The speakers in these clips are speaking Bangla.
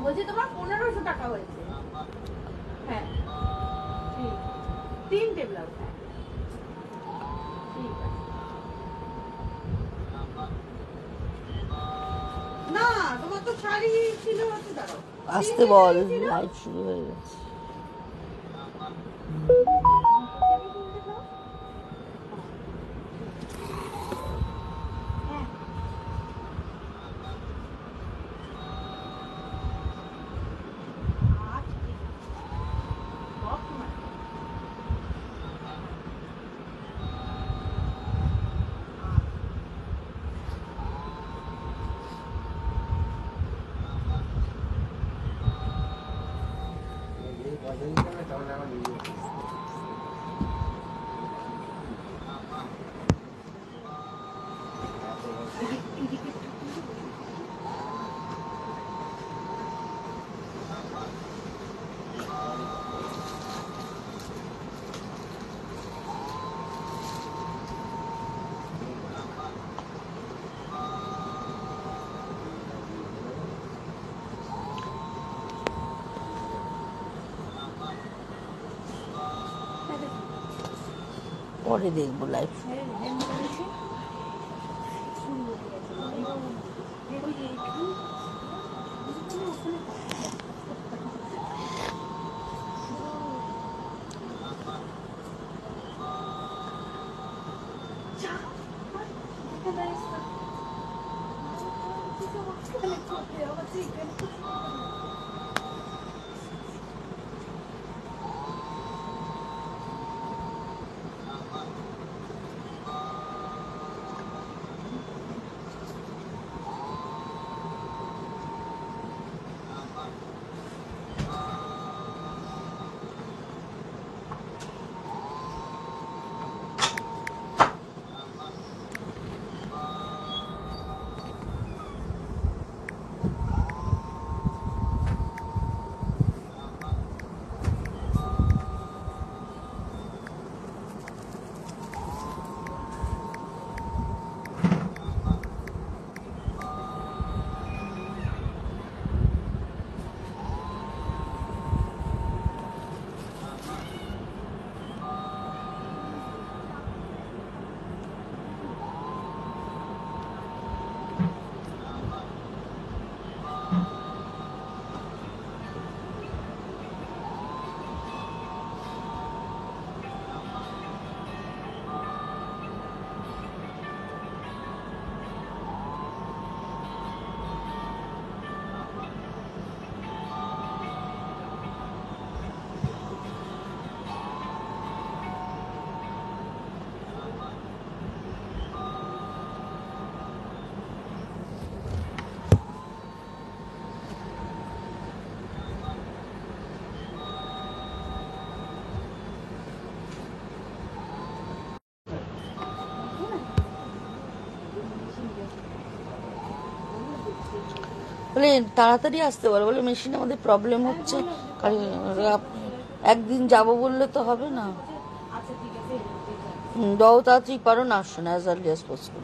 বলছি তোমার 1500 টাকা হয়েছে। হ্যাঁ ঠিক, 3টে ব্লাউজ। ঠিক আছে না, তোমার তো শাড়ি ছিল হচ্ছে, দাঁড়াও আসতে বল, লাইভ শুরু হয়ে গেছে। পরে দেখবো লাইভ। বলে তাড়াতাড়ি আসতে বলে, বলে মেশিনে আমাদের প্রবলেম হচ্ছে, একদিন যাব বললে তো হবে না। যত তাড়াতাড়ি পারো না আসো না, অ্যাজ আর্লি অ্যাজ পসিবল।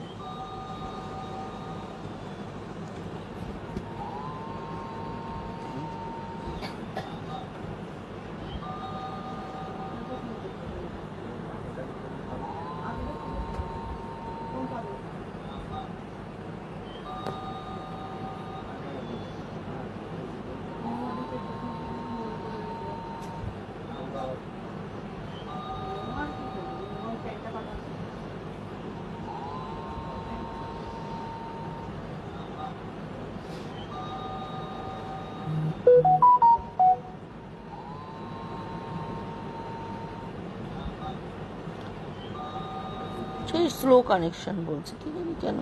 সেই স্লো কানেকশন বলছে, কি জানি কেন।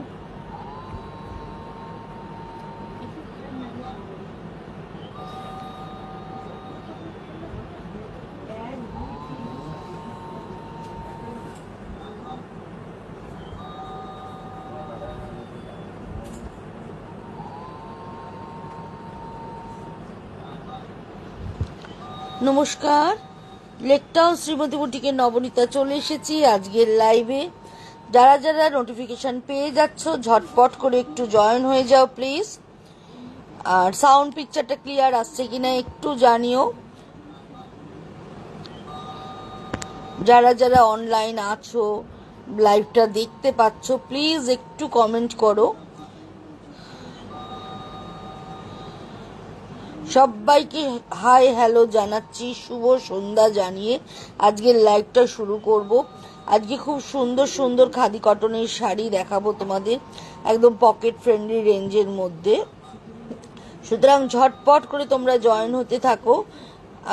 নমস্কার, লেকটাউন শ্রীমতী বুটিকের নবনীতা চলে এসেছি আজকের লাইভে। যারা যারা নোটিফিকেশন পেয়ে যাচ্ছ ঝটপট করে একটু জয়েন হয়ে যাও প্লিজ। আর সাউন্ড পিকচারটা ক্লিয়ার আসছে কিনা একটু জানিও। যারা যারা অনলাইন আছো, লাইভটা দেখতে পাচ্ছ, প্লিজ একটু কমেন্ট করো। সবাইকে হাই হ্যালো জানাচ্ছি, শুভ সন্ধ্যা জানিয়ে আজকের লাইভটা শুরু করব। আজকে খুব সুন্দর সুন্দর খাদি কটনের শাড়ি দেখাবো তোমাদের, একদম পকেট ফ্রেন্ডলি রেঞ্জের মধ্যে। সুতরাং ঝটপট করে তোমরা জয়েন হতে থাকো।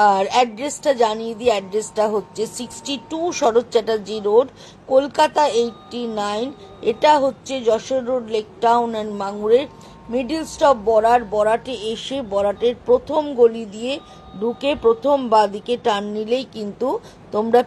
আর অ্যাড্রেসটা জানিয়ে দিই, অ্যাড্রেসটা হচ্ছে 62 শরৎ চ্যাটার্জি রোড, কলকাতা 89। এটা হচ্ছে Jessore road, lake town and মাঙ্গুরের মিডিল স্টপ বরাটে এসে বরাটের প্রথম গলি দিয়ে ঢুকে প্রথম বাঁদিকে টার্ন নিলেই কিন্তু তোমরা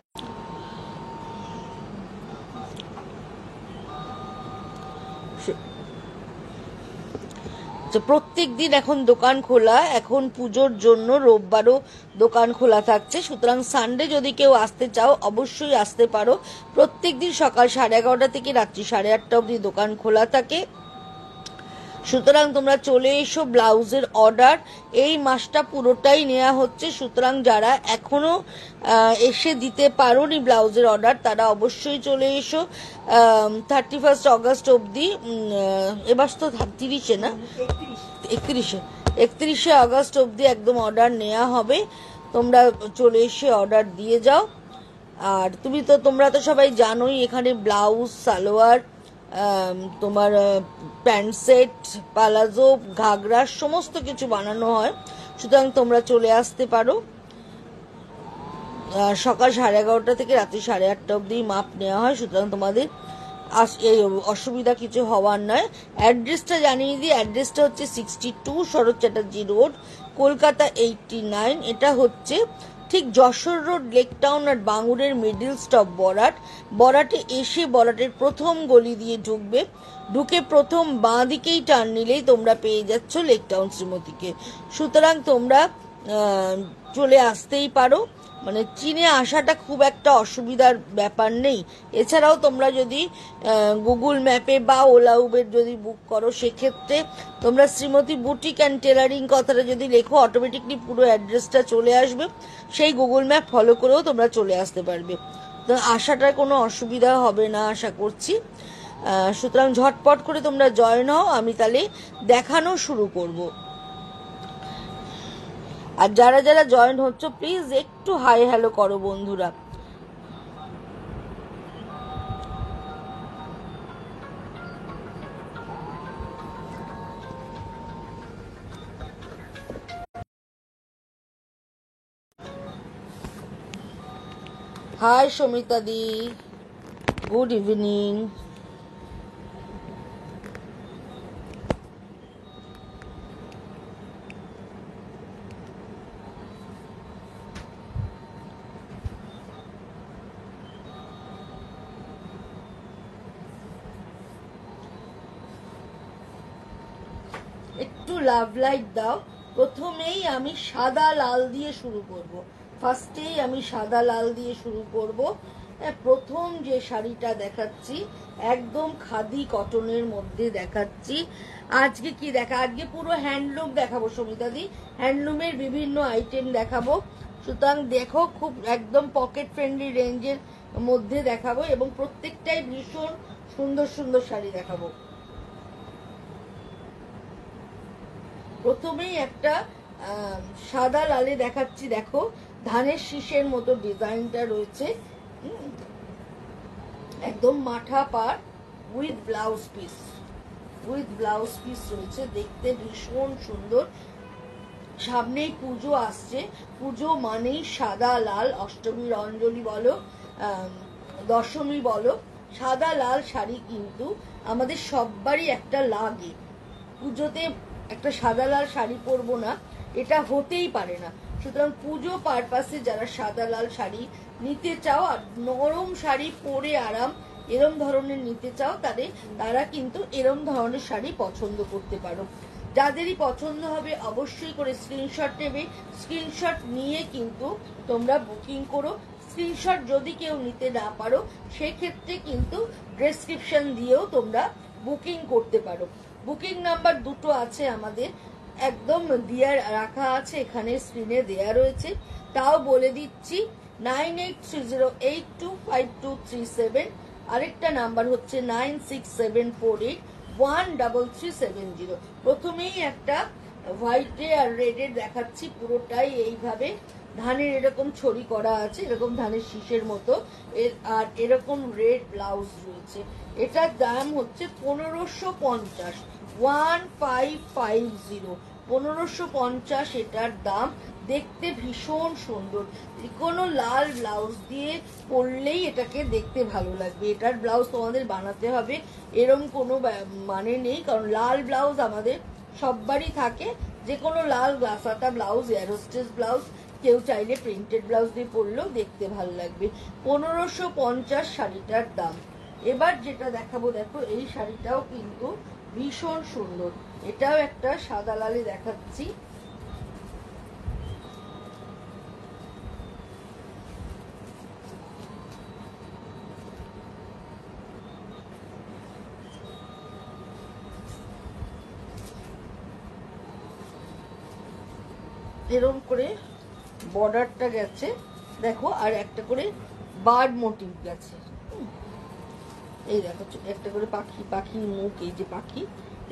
প্রত্যেক দিন এখন দোকান খোলা, এখন পুজোর জন্য রোববারও দোকান খোলা থাকছে। সুতরাং সানডে যদি কেউ আসতে চাও অবশ্যই আসতে পারো। প্রত্যেক দিন সকাল 11:30 থেকে রাত্রি 8:30 অবধি দোকান খোলা থাকে। সুতরাং তোমরা চলে এসো। ব্লাউজের অর্ডার এই মাসটা পুরোটাই নেওয়া হচ্ছে, সুতরাং যারা এখনো এসে দিতে পারোনি ব্লাউজের অর্ডার তারা অবশ্যই চলে এসো। 31 অগস্ট অবধি, এবার তো 30 না, 31 অগস্ট অবধি একদম অর্ডার নেওয়া হবে। তোমরা চলে এসে অর্ডার দিয়ে যাও। আর তোমরা তো সবাই জানোই এখানে ব্লাউজ, সালোয়ার, তোমার প্যান্ট সেট, পালাজো, ঘাগরা সমস্ত কিছু বানানো হয়। সুতরাং তোমরা চলে আসতে পারো। সকাল 11:30 থেকে রাত্রি 8:30 অবধি মাপ নেওয়া হয়। সুতরাং তোমাদের এই অসুবিধা কিছু হওয়ার নয়। অ্যাড্রেসটা জানিয়ে দিই, অ্যাড্রেসটা হচ্ছে 62 শরৎ চ্যাটার্জি রোড, কলকাতা 89। এটা হচ্ছে ঠিক যশোর রোড, লেক টাউন আর বাঙ্গুরের মিডিল স্টপ বরাটে এসে বরাটের প্রথম গলি দিয়ে ঢুকে প্রথম বাঁ দিকেই টার্ন নিলেই তোমরা পেয়ে যাচ্ছ লেক টাউন শ্রীমতীকে। সুতরাং তোমরা চলে আসতেই পারো, মানে চিনে আসাটা খুব একটা অসুবিধার ব্যাপার নেই। এছাড়াও তোমরা যদি গুগল ম্যাপে বা ওলা উবের যদি বুক করো, সেক্ষেত্রে তোমরা শ্রীমতী বুটিক অ্যান্ড টেলারিং কথাটা যদি লেখো অটোমেটিকলি পুরো অ্যাড্রেসটা চলে আসবে। সেই গুগল ম্যাপ ফলো করেও তোমরা চলে আসতে পারবে। তো আসাটার কোনো অসুবিধা হবে না আশা করছি। সুতরাং ঝটপট করে তোমরা জয়েন হও, আমি তাহলে দেখানো শুরু করব। আর যারা যারা জয়েন হচ্ছ প্লিজ একটু হাই হ্যালো করো বন্ধুরা। হাই সমিতা দি, গুড ইভিনিং। একটু লাভ লাইট দাও। প্রথমেই আমি সাদা লাল দিয়ে শুরু করব। ফার্স্টেই আমি সাদা লাল দিয়ে শুরু করব। প্রথম যে শাড়িটা দেখাচ্ছি একদম খাদি কটনের মধ্যে দেখাচ্ছি। আজকে কি আজকে পুরো হ্যান্ডলুম দেখাবো সমিতা দি, হ্যান্ডলুমের বিভিন্ন আইটেম দেখাবো। সুতরাং দেখো, খুব একদম পকেট ফ্রেন্ডলি রেঞ্জের মধ্যে দেখাবো এবং প্রত্যেকটাই ভীষণ সুন্দর সুন্দর শাড়ি দেখাবো। প্রথমেই একটা সাদা লালে দেখাচ্ছি, দেখো ধানের শীষের মতো ডিজাইনটা রয়েছে, একদম মাঠা পাড় উইথ ব্লাউজ পিস রয়েছে, দেখতে ভীষণ সুন্দর। সামনেই পুজো আসছে, পুজো মানেই সাদা লাল, অষ্টমীর অঞ্জলি বলো, দশমী বলো, সাদা লাল শাড়ি কিন্তু আমাদের সবারই একটা লাগে। পুজোতে একটা সাদা লাল শাড়ি পরবো না, এটা হতেই পারে না। সুতরাং পুজো পারপাসে যারা সাদা লাল শাড়ি নিতে চাও আর নরম শাড়ি পরে আরাম এরম ধরনের নিতে চাও, তারা কিন্তু এরম ধরনের শাড়ি পছন্দ করতে পারো। যাদেরই পছন্দ হবে অবশ্যই করে স্ক্রিনশট নেবে, স্ক্রিনশট নিয়ে কিন্তু তোমরা বুকিং করো। স্ক্রিনশট যদি কেউ নিতে না পারো সেক্ষেত্রে কিন্তু ডেসক্রিপশন দিয়েও তোমরা বুকিং করতে পারো। বুকিং নাম্বার দুটো আছে আমাদের, একদম দেয়া রাখা আছে, এখানে স্ক্রিনে দেয়া রয়েছে। তাও বলে দিচ্ছি 9830825237, আরেকটা নাম্বার হচ্ছে 9674813370। প্রথমেই একটা হোয়াইটে আর রেডের দেখাচ্ছি, পুরোটাই এইভাবে ধানের এরকম ছড়ি করা আছে, এরকম ধানের শীষের মতো, আর এরকম রেড ব্লাউজ রয়েছে। এটার দাম হচ্ছে 1550, 1550, 1550 এটার দাম। দেখতে ভীষণ সুন্দর, কোনো লাল ব্লাউজ দিয়ে পরলেই এটাকে দেখতে ভালো লাগবে। এটার ব্লাউজ তোমাদের বানাতে হবে এরম কোনো মানে নেই, কারণ লাল ব্লাউজ আমাদের সববারই থাকে। যে কোনো লাল গাছাটা ব্লাউজ, এয়ার হোস্টেস ব্লাউজ কেউ চাইলে প্রিন্টেড ব্লাউজ দিয়ে পরলেও দেখতে ভালো লাগবে। 1550 শাড়িটার দাম। এবার যেটা দেখাবো, দেখো এই শাড়িটাও কিন্তু ভীষণ সুন্দর। এটাও একটা সাদা লালে দেখাচ্ছি। এরকম করে বর্ডারটা গেছে দেখো, আর একটা করে বার্ড মোটিভ গেছে। এই দেখো একটা করে পাখি, পাখির মুখ, এই যে পাখি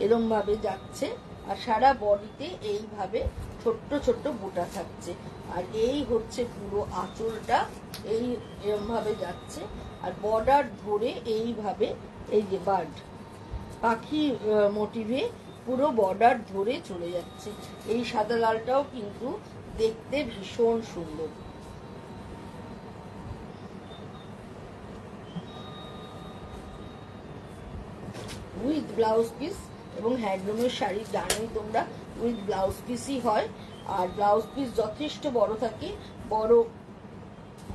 এরম ভাবে যাচ্ছে, আর সারা বডিতে এইভাবে ছোট্ট ছোট্ট বুটা থাকছে। আর এই হচ্ছে পুরো আঁচলটা, এই এরম ভাবে যাচ্ছে, আর বর্ডার ধরে এইভাবে এই যে বার্ড পাখি মোটিভে পুরো বর্ডার ধরে চলে যাচ্ছে। এই সাদা লালটাও কিন্তু দেখতে ভীষণ সুন্দর। উইথ ব্লাউজ পিস, এবং হ্যান্ডলুমের শাড়ি জানোই তোমরা উইথ ব্লাউজ পিসই হয়। আর ব্লাউজ পিস যথেষ্ট বড় থাকে, বড়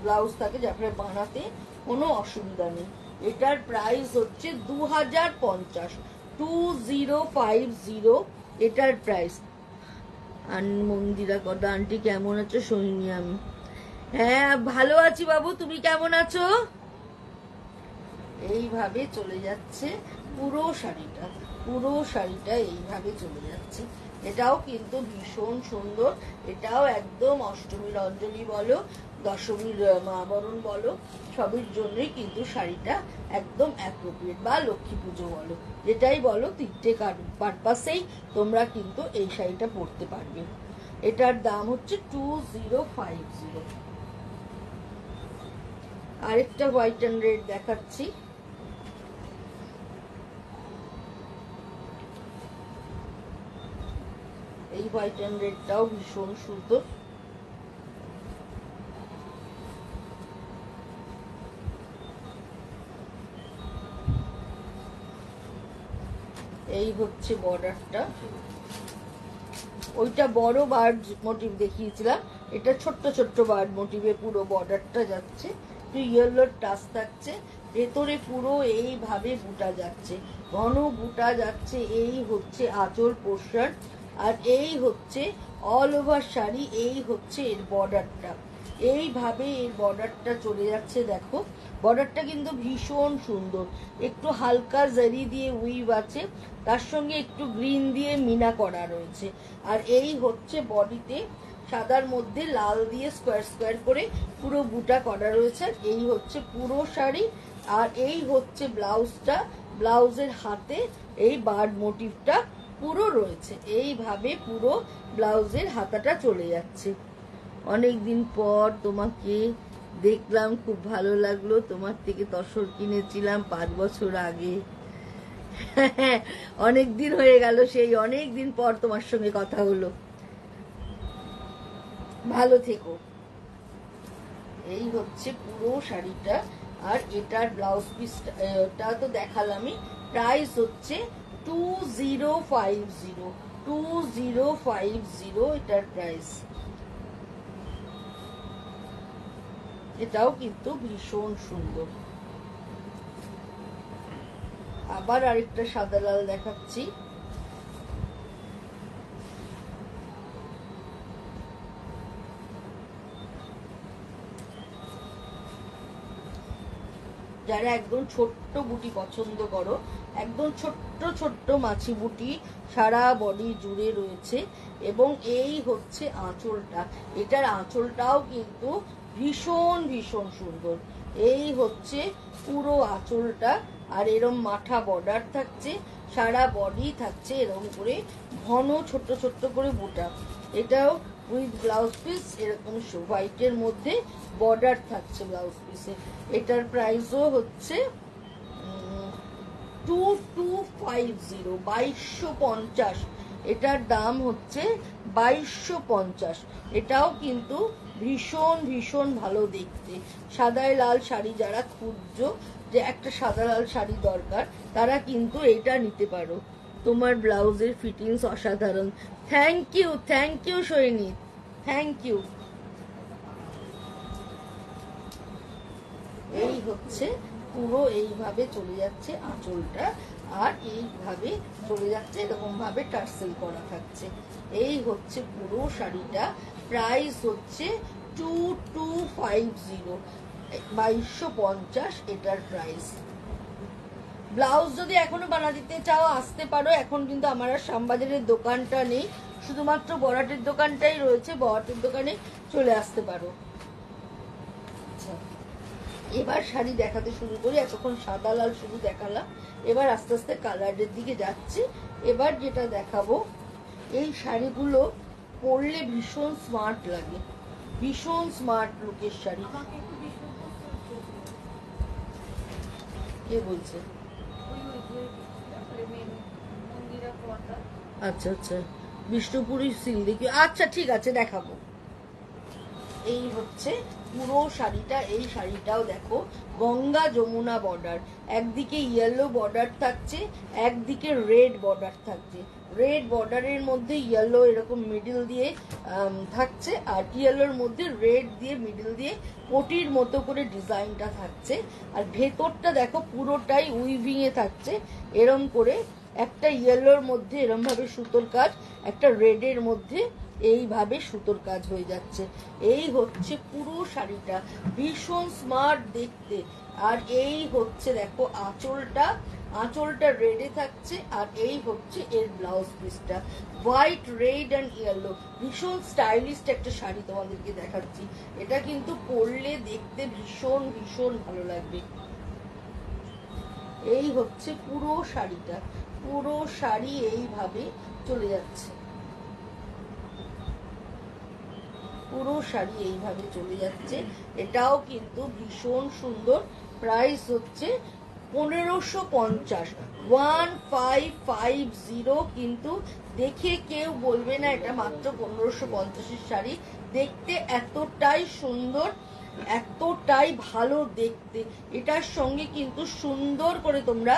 ব্লাউজ থাকে, যাতে বানাতে কোনো অসুবিধা নেই। এটার প্রাইস হচ্ছে 2050, 2050 এটার প্রাইস। আর মন্দিরা কত আন্টি কেমন আছো? শুনিনি আমি। হ্যাঁ ভালো আছি বাবু, তুমি কেমন আছো? এইভাবে চলে যাচ্ছে পুরো শাড়িটা, পুরো শাড়িটা এইভাবে চলে যাচ্ছে। এটাও কিন্তু ভীষণ সুন্দর। এটাও একদম অষ্টমীর অঞ্জলি বলো, দশমীর মা বরণ বলো, সবের জন্যই কিন্তু শাড়িটা একদম অ্যাপ্রোপ্রিয়েট, বা লক্ষ্মী পুজো বলো, যেটাই বলো, তিনটে পারপাসেই তোমরা কিন্তু এই শাড়িটা পরতে পারবে। এটার দাম হচ্ছে 2050। আরেকটা হোয়াইট অ্যান্ড রেড দেখাচ্ছি। এই হোয়াইট অ্যান্ড রেডটাও ভীষণ সুন্দর। এই হচ্ছে বর্ডারটা, ওইটা বড় বার্ড মোটিভ দেখিয়েছিলাম, এটা ছোট্ট ছোট্ট বার্ড মোটিভে পুরো বর্ডারটা যাচ্ছে, একটু ইয়েলোর টাচ থাকছে, ভেতরে পুরো এইভাবে বুটা যাচ্ছে, ঘন বুটা যাচ্ছে। এই হচ্ছে আঁচল পোর্শন, আর এই হচ্ছে অল ওভার শাড়ি, এই হচ্ছে এর বর্ডারটা। এইভাবে এর বর্ডারটা চলে যাচ্ছে। দেখো বর্ডারটা কিন্তু ভীষণ সুন্দর, একটু হালকা জারি দিয়ে উইভ আছে, তার সঙ্গে একটু গ্রিন দিয়ে মিনা করা রয়েছে। আর এই হচ্ছে বডিতে সাদার মধ্যে লাল দিয়ে স্কোয়ার স্কোয়ার করে পুরো বুটা করা রয়েছে। এই হচ্ছে পুরো শাড়ি, আর এই হচ্ছে ব্লাউজটা, ব্লাউজের হাতে এই বার্ড মোটিভটা পুরো রয়েছে। এইভাবে পুরো ব্লাউজের হাতাটা চলে যাচ্ছে। অনেকদিন পর তোমাকে দেখলাম, খুব ভালো লাগলো। তোমার থেকে তসর কিনেছিলাম 5 বছর আগে। অনেক দিন হয়ে গেল, সেই অনেক দিন পর তোমার সঙ্গে কথা হলো। ভালো থেকো। এই হচ্ছে পুরো শাড়িটা, আর এটার ব্লাউজ পিসটা তো দেখালামই। প্রাইস হচ্ছে 2050, 2050 এটার প্রাইস। এটাও কিন্তু ভীষণ সুন্দর। আবার আরেকটা সাদা লাল দেখাচ্ছি। যারা একদম ছোট্ট বুটি পছন্দ করো, একদম ছোট্ট ছোট্ট মাছি বুটি সারা বডি জুড়ে রয়েছে। এবং এই হচ্ছে আঁচলটা, এটার আঁচলটাও কিন্তু ভীষণ ভীষণ সুন্দর। এই হচ্ছে পুরো আঁচলটা, আর এরম মাথা বর্ডার থাকছে, সারা বডি থাকছে এরকম করে ঘন ছোট্ট ছোট্ট করে বুটা। এটাও উইথ ব্লাউজ পিস এরকম হোয়াইটের মধ্যে বর্ডার থাকছে ব্লাউজ পিসে। এটার প্রাইসও হচ্ছে 2250, 2250। এটার দাম হচ্ছে 2250। এটাও কিন্তু ভীষণ ভীষণ ভালো দেখতে। সাদায় লাল শাড়ি যারা খুঁজছো যে একটা সাদা লাল শাড়ি দরকার, তারা কিন্তু এটা নিতে পারো। তোমার ব্লাউজের ফিটিংস অসাধারণ। থ্যাংক ইউ সৈনিক, থ্যাংক ইউ। এই হচ্ছে পুরো এইভাবে চলে যাচ্ছে আঁচলটা, আর এইভাবে চলে যাচ্ছে এরকম ভাবে টার্সেল করা থাকছে। এই হচ্ছে পুরো শাড়িটা। প্রাইস হচ্ছে 2250, 2250 এটার প্রাইস। ব্লাউজ যদি এখনো বানা দিতে চাও আসতে পারো। এখন কিন্তু আমার আর শ্যামবাজারের দোকানটা নেই, শুধুমাত্র বড়াটের দোকানটাই রয়েছে। বড়াটের দোকানে চলে আসতে পারো। আচ্ছা, এবার শাড়ি দেখাতে শুরু করি। এতক্ষণ সাদা লাল শুধু দেখালাম, এবার আস্তে আস্তে কালারের দিকে যাচ্ছি। এবার যেটা দেখাবো, এই শাড়িগুলো পরলে ভীষণ স্মার্ট লাগে, ভীষণ স্মার্ট লুকের শাড়ি। কে বলছে? আচ্ছা আচ্ছা, বিষ্ণুপুরি সিল দেখি। আচ্ছা ঠিক আছে, দেখাবো। এই হচ্ছে পুরো শাড়িটা। এই শাড়িটাও দেখো গঙ্গা যমুনা বর্ডার, একদিকে ইয়েলো বর্ডার থাকছে, একদিকে রেড বর্ডার থাকছে। রেড বর্ডারের মধ্যে ইয়েলো এরকম মিডিল দিয়ে থাকছে, আর ইয়েলোর মধ্যে রেড দিয়ে মিডিল দিয়ে পটির মতো করে ডিজাইনটা থাকছে। আর ভেতরটা দেখো পুরোটাই উইভিং এ থাকছে এরম করে। একটা ইয়েলোর মধ্যে এরম ভাবে সুতোর কাজ, একটা রেডের মধ্যে এইভাবে সুতোর কাজ হয়ে যাচ্ছে। এই হচ্ছে পুরো শাড়িটা, ভীষণ স্মার্ট দেখতে। আর এই হচ্ছে দেখো আঁচলটা, আঁচলটা রেডে থাকছে। আর এই হচ্ছে এর ব্লাউজ পিসটা, হোয়াইট রেড অ্যান্ড ইয়েলো। ভীষণ স্টাইলিশ একটা শাড়ি তোমাদেরকে দেখাচ্ছি। এটা কিন্তু পরলে দেখতে ভীষণ ভীষণ ভালো লাগবে। এই হচ্ছে পুরো শাড়িটা, পুরো শাড়ি এইভাবে চলে যাচ্ছে, পুরো শাড়ি এইভাবে চলে যাচ্ছে। এটাও কিন্তু ভীষণ সুন্দর। প্রাইস হচ্ছে 1550, 1550। কিন্তু দেখে কেউ বলবে না এটা মাত্র 1550-এর শাড়ি। দেখতে এতটাই সুন্দর, এতটাই ভালো দেখতে। এটার সঙ্গে কিন্তু সুন্দর করে তোমরা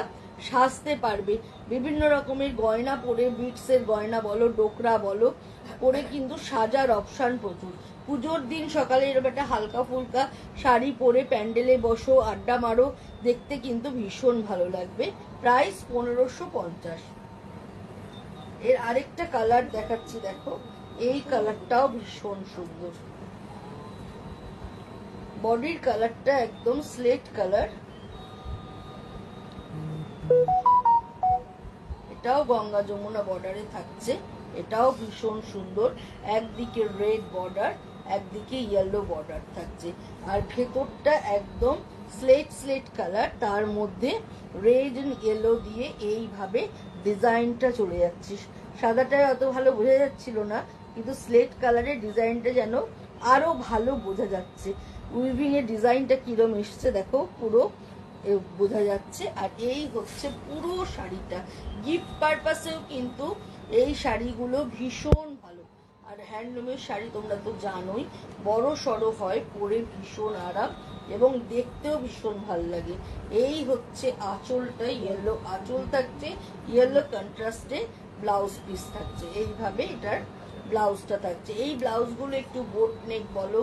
সাজতে পারবে। বিভিন্ন রকমের গয়না পরে, বিটসের গয়না বলো, ডোকরা বলো, পরে কিন্তু সাজার অপশান প্রচুর। পুজোর দিন সকালে এরকম একটা হালকা ফুলকা শাড়ি পরে প্যান্ডেলে বসো, আড্ডা মারো, দেখতে কিন্তু ভীষণ ভালো লাগবে। প্রাইস 1550। এর আরেকটা কালার দেখাচ্ছি, দেখো এই কালারটাও ভীষণ সুন্দর। বডির কালারটা একদম স্লেট কালার। এটাও গঙ্গা যমুনা বর্ডারে থাকছে। এটাও ভীষণ সুন্দর। একদিকে রেড বর্ডার, একদিকে ইয়েলো বর্ডার থাকছে। আর ভেতরটা একদম স্লেট স্লেট কালার, তার মধ্যে রেড এন্ড ইয়েলো দিয়ে এইভাবে ডিজাইনটা চলে যাচ্ছে। সাদাটায় অত ভালো বোঝা যাচ্ছিল না, কিন্তু স্লেট কালারের ডিজাইনটা যেন আরো ভালো বোঝা যাচ্ছে। উইভিং এর ডিজাইনটা কিরম এসছে দেখো, পুরো বোঝা যাচ্ছে। আর এই হচ্ছে পুরো শাড়িটা। গিফট পারপাসেও কিন্তু এই শাড়িগুলো ভীষণ ভালো। আর হ্যান্ডলুমের শাড়ি তোমরা তো জানোই, বড় সড়ো হয়, পরে ভীষণ আরাম এবং দেখতেও ভীষণ ভালো লাগে। এই হচ্ছে আঁচলটা, ইয়েলো আঁচল থাকছে, ইয়েলো কন্ট্রাস্টে ব্লাউজ পিস থাকছে। এইভাবে এটার ব্লাউজটা থাকছে। এই ব্লাউজগুলো একটু বোট নেক বলো,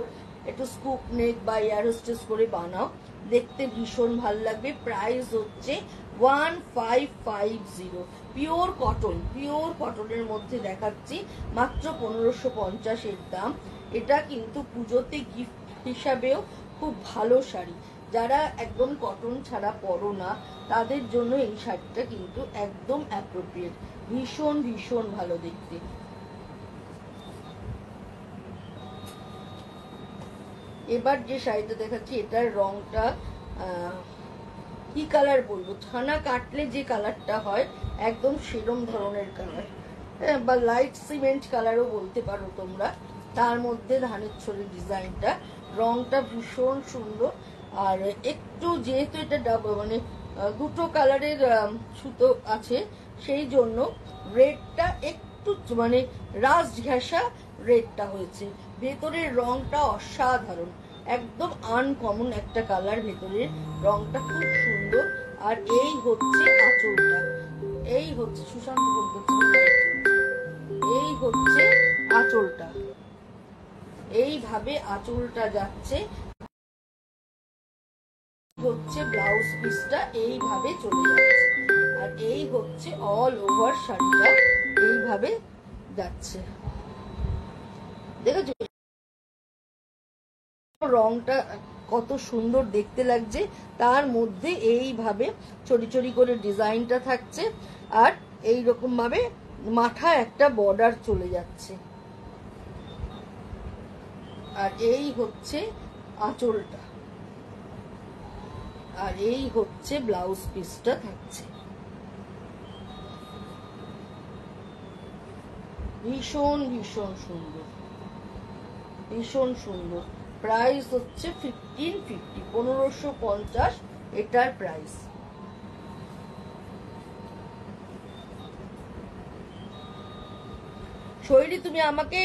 একটু স্কুপ নেক বা এয়ার হোস্টেস করে বানাও, দেখতে ভীষণ ভালো লাগবে। প্রাইস হচ্ছে 1550। পিওর কটন, পিওর কটনের মধ্যে দেখাচ্ছি, মাত্র 1550 এর দাম। এটা কিন্তু পুজোতে গিফট হিসাবেও খুব ভালো শাড়ি। যারা একদম কটন ছাড়া পরো না তাদের জন্য এই শাড়িটা কিন্তু একদম অ্যাপ্রোপ্রিয়েট, ভীষণ ভীষণ ভালো দেখতে। এবার যে শাড়িটা দেখাচ্ছি এটার রংটা কি কালার বলবো, ছানা কাটলে যে কালারটা হয় একদম সেরম ধরনের কালার, বা লাইট সিমেন্ট কালারও বলতে পারো তোমরা। তার মধ্যে ধানের ছড়ির ডিজাইনটা, রংটা ভীষণ সুন্দর। আর একটু যেহেতু এটা মানে দুটো কালারের সুতো আছে সেই জন্য রেডটা একটু মানে রাস্ট ঘেঁষা রেডটা হয়েছে। ভেতরের রংটা অসাধারণ, একদম আনকমন একটা কালার, ভেতরের রংটা খুব সুন্দর। আর এই হচ্ছে আঁচলটা, এই হচ্ছে সুশান্ত বলতে, এই হচ্ছে আঁচলটা, এইভাবে আঁচলটা যাচ্ছে, হচ্ছে ব্লাউজ পিসটা এইভাবে চলে যাচ্ছে। আর এই হচ্ছে অল ওভার শাড়িটা এইভাবে যাচ্ছে, দেখেছো রংটা কত সুন্দর দেখতে লাগছে। তার মধ্যে এইভাবে চড়ি চড়ি করে ডিজাইনটা থাকছে, আর এই রকম ভাবে মাথায় একটা বর্ডার চলে যাচ্ছে। আর এই হচ্ছে আঁচলটা, আর এই হচ্ছে ব্লাউজ পিসটা থাকছে। ভীষণ ভীষণ সুন্দর, ভীষণ সুন্দর। প্রাইস হচ্ছে 1550, 1550 এটার প্রাইস। শৈলী তুমি আমাকে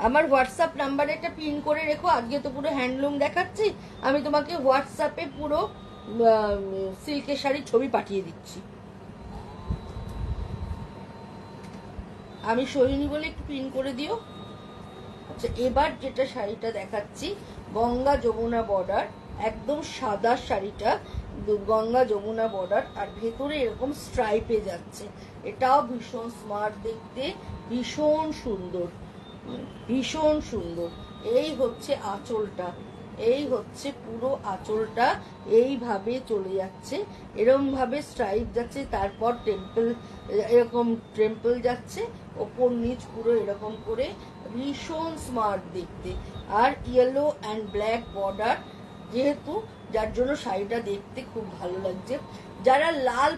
আমার হোয়াটসঅ্যাপ নাম্বারে একটা পিন করে রেখো, আজকে তো পুরো হ্যান্ডলুম দেখাচ্ছি, আমি তোমাকে হোয়াটসঅ্যাপে পুরো সিল্কের শাড়ির ছবি পাঠিয়ে দিচ্ছি। আমি শৈলী বলে একটু পিন করে দিও। আচ্ছা, এবার যেটা শাড়িটা দেখাচ্ছি গঙ্গা যমুনা বর্ডার, একদম সাদা শাড়িটা, গঙ্গা যমুনা বর্ডার, আর ভেতরে এরকম স্ট্রাইপে যাচ্ছে। এটাও ভীষণ স্মার্ট দেখতে, ভীষণ সুন্দর, ভীষণ সুন্দর। এই হচ্ছে আঁচলটা, এই হচ্ছে পুরো আঁচলটা এইভাবে চলে যাচ্ছে, এরকম ভাবে স্ট্রাইপ যাচ্ছে, তারপর টেম্পল, এরকম টেম্পল যাচ্ছে, ওপর নিচ পুরো এরকম করে, ভীষণ স্মার্ট দেখতে। আর ইয়েলো অ্যান্ড ব্ল্যাক বর্ডার যেহেতু, যার জন্য শাড়িটা দেখতে খুব ভালো লাগছে। যারা লাল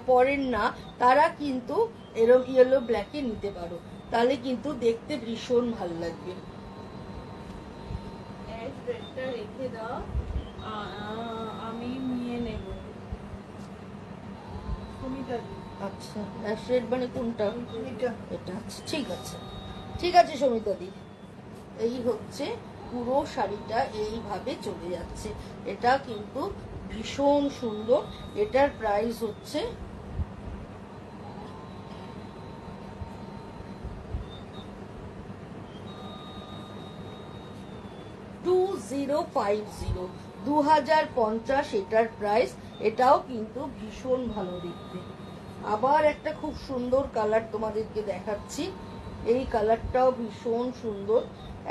পরেন না তারা কিন্তু এরকম ইয়েলো ব্ল্যাকে নিতে পারো, তাহলে কিন্তু দেখতে ভীষণ ভালো লাগবে। রেখে দাও, আমি নিয়ে নেব। আচ্ছা, রেড মানে কোনটা? এটা আচ্ছা, ঠিক আছে ঠিক আছে সমিতা দি। এই হচ্ছে পুরো শাড়িটা এইভাবে চলে যাচ্ছে, এটা কিন্তু ভীষণ সুন্দর। এটার প্রাইস হচ্ছে 2050, 2050 এটার প্রাইস। এটাও কিন্তু ভীষণ ভালো দেখতে। আবার একটা খুব সুন্দর কালার তোমাদেরকে দেখাচ্ছি, এই কালারটাও ভীষণ সুন্দর,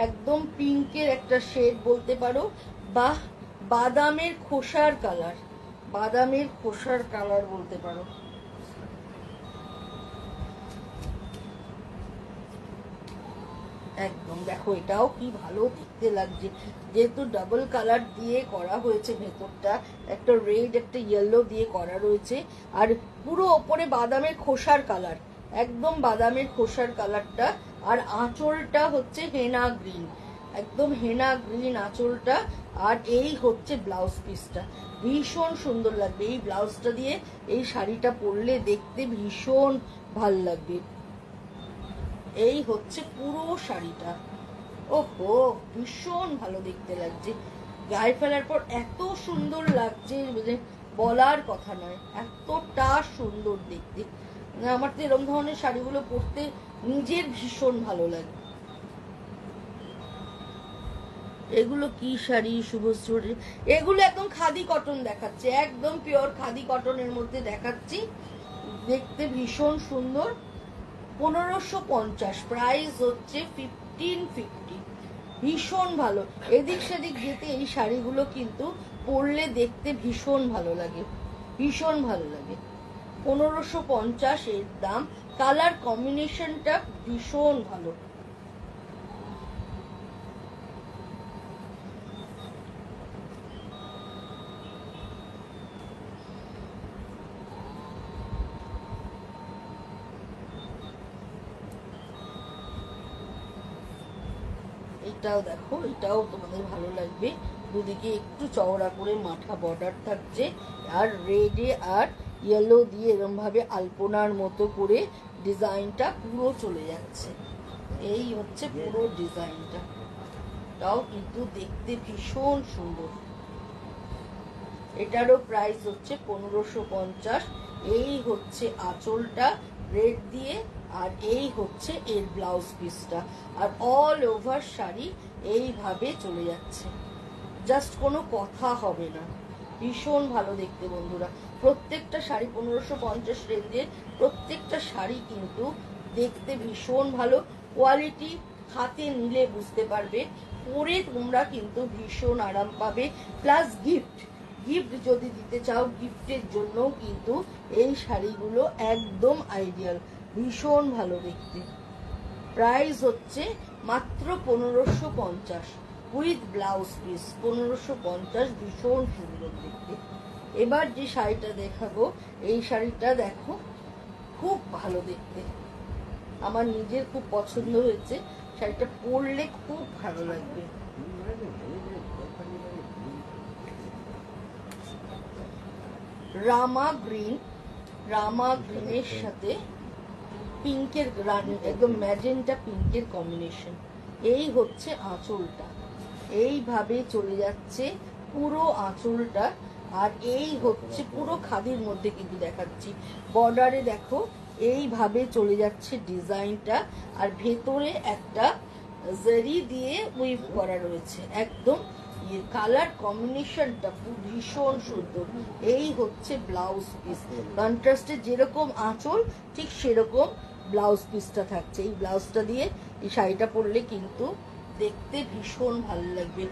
একদম পিঙ্কের একটা শেড বলতে পারো, বা বাদামের খোসার কালার, বাদামের খোসার কালার বলতে পারো। একদম দেখো, এটাও কি ভালো দেখতে লাগছে, যেহেতু ডাবল কালার দিয়ে করা হয়েছে, ভেতরটা একটা রেড একটা ইয়েলো দিয়ে করা রয়েছে, আর পুরো ওপরে বাদামের খোসার কালার, একদম বাদামের খোসার কালারটা। আর আঁচলটা হচ্ছে হেনা গ্রিন, একদম হেনা গ্রিন আঁচলটা। আর এই হচ্ছে ব্লাউজ পিসটা, ভীষণ সুন্দর লাগবে। এই ব্লাউজটা দিয়ে এই শাড়িটা পরলে দেখতে ভীষণ ভাল লাগবে। এই হচ্ছে পুরো শাড়িটা, ওহো ভীষণ ভালো দেখতে লাগছে, গায়ে ফেলার পর এত সুন্দর লাগছে মানে বলার কথা নয়, এতটা সুন্দর দেখতে। আমার তো এরকম ধরনের শাড়িগুলো পরতে নিজের ভীষণ ভালো লাগে। এগুলো কি শাড়ি শুভশ্রী? এগুলো একদম খাদি কটন দেখাচ্ছে, একদম পিওর খাদি কটনের মধ্যে দেখাচ্ছি, দেখতে ভীষণ সুন্দর। 1550, প্রাইস হচ্ছে 1550, ভীষণ ভালো। এদিক সেদিক যেতে এই শাড়িগুলো কিন্তু পরলে দেখতে ভীষণ ভালো লাগে, ভীষণ ভালো লাগে। 1550 এর দাম। কালার কম্বিনেশনটা ভীষণ ভালো। এটাও দেখো, এটাও তোমাদের ভালো লাগবে। দুদিকে একটু চওড়া করে মাথা বর্ডার থাকছে, আর রেডে আর ইয়েলো দিয়ে এরকম ভাবে আলপনার মতো করে ডিজাইনটা পুরো চলে যাচ্ছে। এই হচ্ছে পুরো ডিজাইনটা, তাও কিন্তু দেখতে ভীষণ সুন্দর। এটারও প্রাইস হচ্ছে 1550। এই হচ্ছে আঁচলটা রেড দিয়ে, আর এই হচ্ছে এর ব্লাউজ পিসটা, আর অল ওভার শাড়ি এইভাবে চলে যাচ্ছে। জাস্ট কোনো কথা হবে না, ভীষণ ভালো দেখতে বন্ধুরা। প্রত্যেকটা শাড়ি 1550 রেঞ্জের প্রত্যেকটা শাড়ি কিন্তু দেখতে ভীষণ ভালো। কোয়ালিটি হাতে নিলে বুঝতে পারবে, পরে তোমরা কিন্তু ভীষণ আরাম পাবে। প্লাস গিফট যদি দিতে চাও, গিফটের জন্য কিন্তু এই শাড়িগুলো একদম আইডিয়াল, ভীষণ ভালো দেখতে। প্রাইস হচ্ছে মাত্র 1550 উইথ ব্লাউজ পিস, 1550, ভীষণ সুন্দর দেখতে। এবার যে শাড়িটা দেখাবো, এই শাড়িটা দেখো, খুব ভালো দেখতে, আমার নিজের খুব পছন্দ হয়েছে। শাড়িটা পরলে খুব ভালো লাগবে। রামা গ্রিনের সাথে পিঙ্কের, একদম ম্যাজেন্টা পিঙ্কের কম্বিনেশন। এই হচ্ছে আঁচলটা, এইভাবে চলে যাচ্ছে পুরো আঁচলটা। আর এই হচ্ছে পুরো খাদির মধ্যে কিন্তু দেখাচ্ছি, বর্ডারে দেখো এইভাবে চলে যাচ্ছে ডিজাইনটা, আর ভেতরে একটা জারি দিয়ে উইভ করা রয়েছে। একদম কালার কম্বিনেশনটা ভীষণ সুন্দর। এই হচ্ছে ব্লাউজ পিস, কন্ট্রাস্টে যেরকম আঁচল ঠিক সেরকম ব্লাউজ পিসটা থাকছে। এই ব্লাউজটা দিয়ে এই শাড়িটা পরলে কিন্তু দেখতে ভীষণ ভালো লাগবে।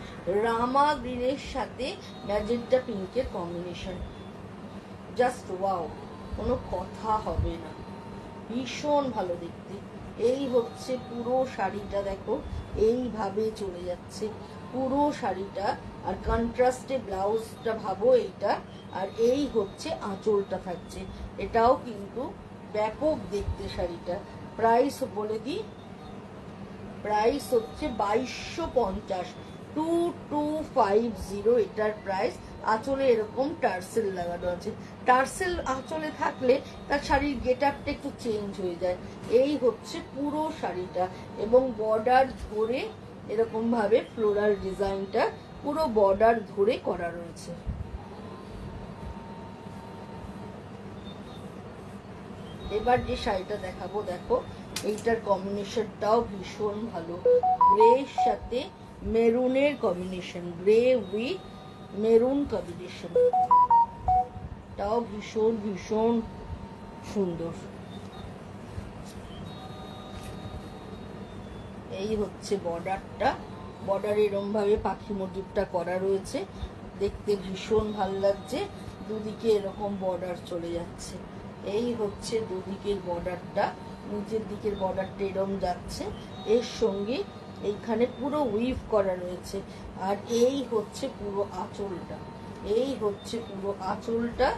রামা গ্রিনের সাথে ম্যাজেন্টা পিঙ্কের কম্বিনেশন, জাস্ট ওয়াও, কোনো কথা হবে না, ভীষণ ভালো দেখতে। এই হচ্ছে পুরো শাড়িটা, দেখো এইভাবে চলে যাচ্ছে পুরো শাড়িটা, আর কন্ট্রাস্টে ব্লাউজটা ভাবো এইটা, আর এই হচ্ছে আঁচলটা থাকছে। এটাও কিন্তু ব্যাপক দেখতে শাড়িটা। প্রাইস বলে দিই, প্রাইস হচ্ছে 2250, 2250 এটার প্রাইস। আঁচলে এরকম টার্সেল লাগানো আছে, টার্সেল আঁচলে থাকলে তার শাড়ির গেট আপটা একটু চেঞ্জ হয়ে যায়। এই হচ্ছে পুরো শাড়িটা, এবং বর্ডার ধরে এরকম ভাবে ফ্লোরাল ডিজাইনটা পুরো বর্ডার ধরে করা রয়েছে। এবার যে শাড়িটা দেখাবো, দেখো এইটার কম্বিনেশনটাও ভীষণ ভালো। গ্রের সাথে মেরুনের combination, grey with maroon combination, তাও ভীষণ ভীষণ সুন্দর। এই হচ্ছে বর্ডারটা, বর্ডারে এরম ভাবে পাখি মোটিভটা করা রয়েছে, দেখতে ভীষণ ভালো লাগছে। দুদিকে এরকম বর্ডার চলে যাচ্ছে। এই হচ্ছে দুদিকের বর্ডারটা, নিচের দিকের বর্ডারটা এরম যাচ্ছে, এর সঙ্গে এইখানে পুরো উইভ করা রয়েছে। আর এই হচ্ছে পুরো আঁচলটা, এই হচ্ছে পুরো আঁচলটা,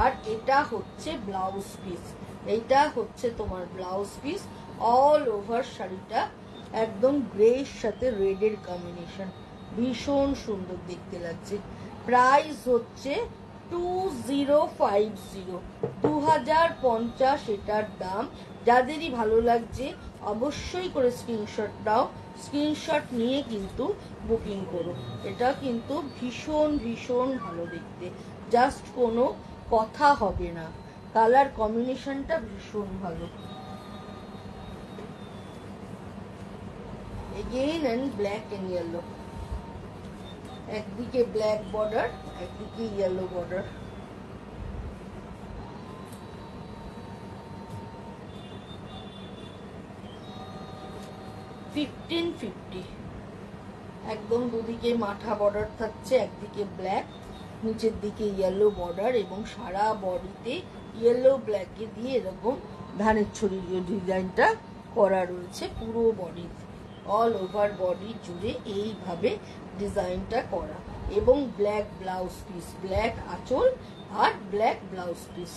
আর এটা হচ্ছে ব্লাউজ পিস। এইটা হচ্ছে তোমার ব্লাউজ পিস। অল ওভার শাড়িটা একদম গ্রের সাথে রেডের কম্বিনেশন, ভীষণ সুন্দর দেখতে লাগছে। প্রাইস হচ্ছে 2050, 2050 এটার দাম। যাদেরই ভালো লাগছে অবশ্যই করে স্ক্রিনশট দাও, স্ক্রিনশট নিয়ে কিন্তু বুকিং করো। এটা কিন্তু ভীষণ ভীষণ ভালো দেখতে, জাস্ট কোনো কথা হবে না। কালার কম্বিনেশনটা ভীষণ ভালো। Again and black and yellow, একদিকে ব্ল্যাক বর্ডার, একদিকে ইয়েলো বর্ডার। $1550, একদম দুদিকে মাঠা বর্ডার থাকছে, একদিকে ব্ল্যাক, নিচের দিকে ইয়েলো বর্ডার এবং সারা বডিতে ইয়েলো ব্ল্যাকে দিয়ে এরকম ধানের ছড়ি ডিজাইনটা করা রয়েছে পুরো বডি, অল ওভার বডি জুড়ে এইভাবে ডিজাইনটা করা এবং ব্ল্যাক ব্লাউজ পিস, ব্ল্যাক আঁচল আর ব্ল্যাক ব্লাউজ পিস।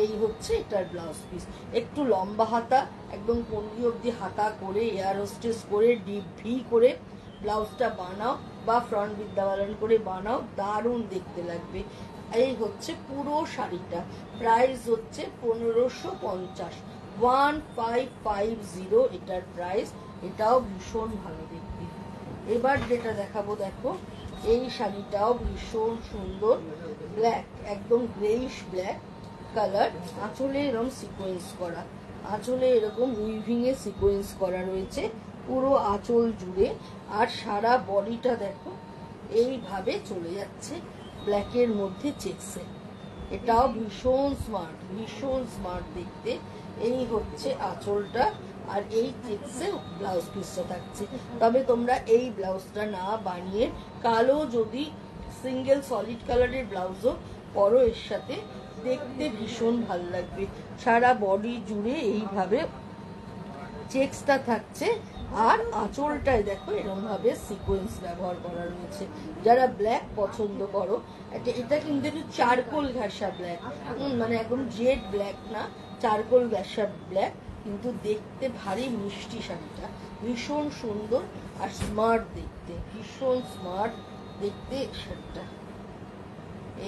এই হচ্ছে এটার ব্লাউজ পিস। একটু লম্বা হাতা, একদম কন্ডি অবধি হাতা করে এয়ার হোস্টেস করে ডিপ ভি করে ব্লাউজটা বানাও বা ফ্রন্ট বিদ্যাবালন করে বানাও, দারুণ দেখতে লাগবে। এই হচ্ছে পুরো শাড়িটা, প্রাইস হচ্ছে 1550, 1550 এটার প্রাইস। এটাও ভীষণ ভালো দেখতে। এবার যেটা দেখাবো দেখো, এই শাড়িটাও ভীষণ সুন্দর, ব্ল্যাক, একদম গ্রেইশ ব্ল্যাক কালার, আঁচলে এরকম সিকোয়েন্স করা, আঁচলে এরকম উইভিং এ সিকোয়েন্স করা রয়েছে পুরো আঁচল জুড়ে, আর সারা বডিটা দেখো এইভাবে চলে যাচ্ছে ব্ল্যাকের মধ্যে চেকসে। এটাও ভীষণ স্মার্ট, ভীষণ স্মার্ট দেখতে। এই হচ্ছে আঁচলটা আর এই চেকসে ব্লাউজ পিসটা থাকছে। তবে তোমরা এই ব্লাউজটা না বানিয়ে কালো যদি সিঙ্গেল সলিড কালারের ব্লাউজও পরো এর সাথে, দেখতে ভীষণ ভালো লাগবে। সারা বডি জুড়ে এইভাবে চেকসটা থাকছে আর আঁচলটায় দেখো এরকম ভাবে সিকোয়েন্স ব্যবহার করা রয়েছে। যারা ব্ল্যাক পছন্দ করো, এটা কিন্তু একটু চারকোল ঘাসা ব্ল্যাক, মানে একদম জেড ব্ল্যাক না, চারকোল ঘাসা ব্ল্যাক, কিন্তু দেখতে ভারী মিষ্টি শাড়িটা, ভীষণ সুন্দর আর স্মার্ট দেখতে, ভীষণ স্মার্ট দেখতে শাড়িটা।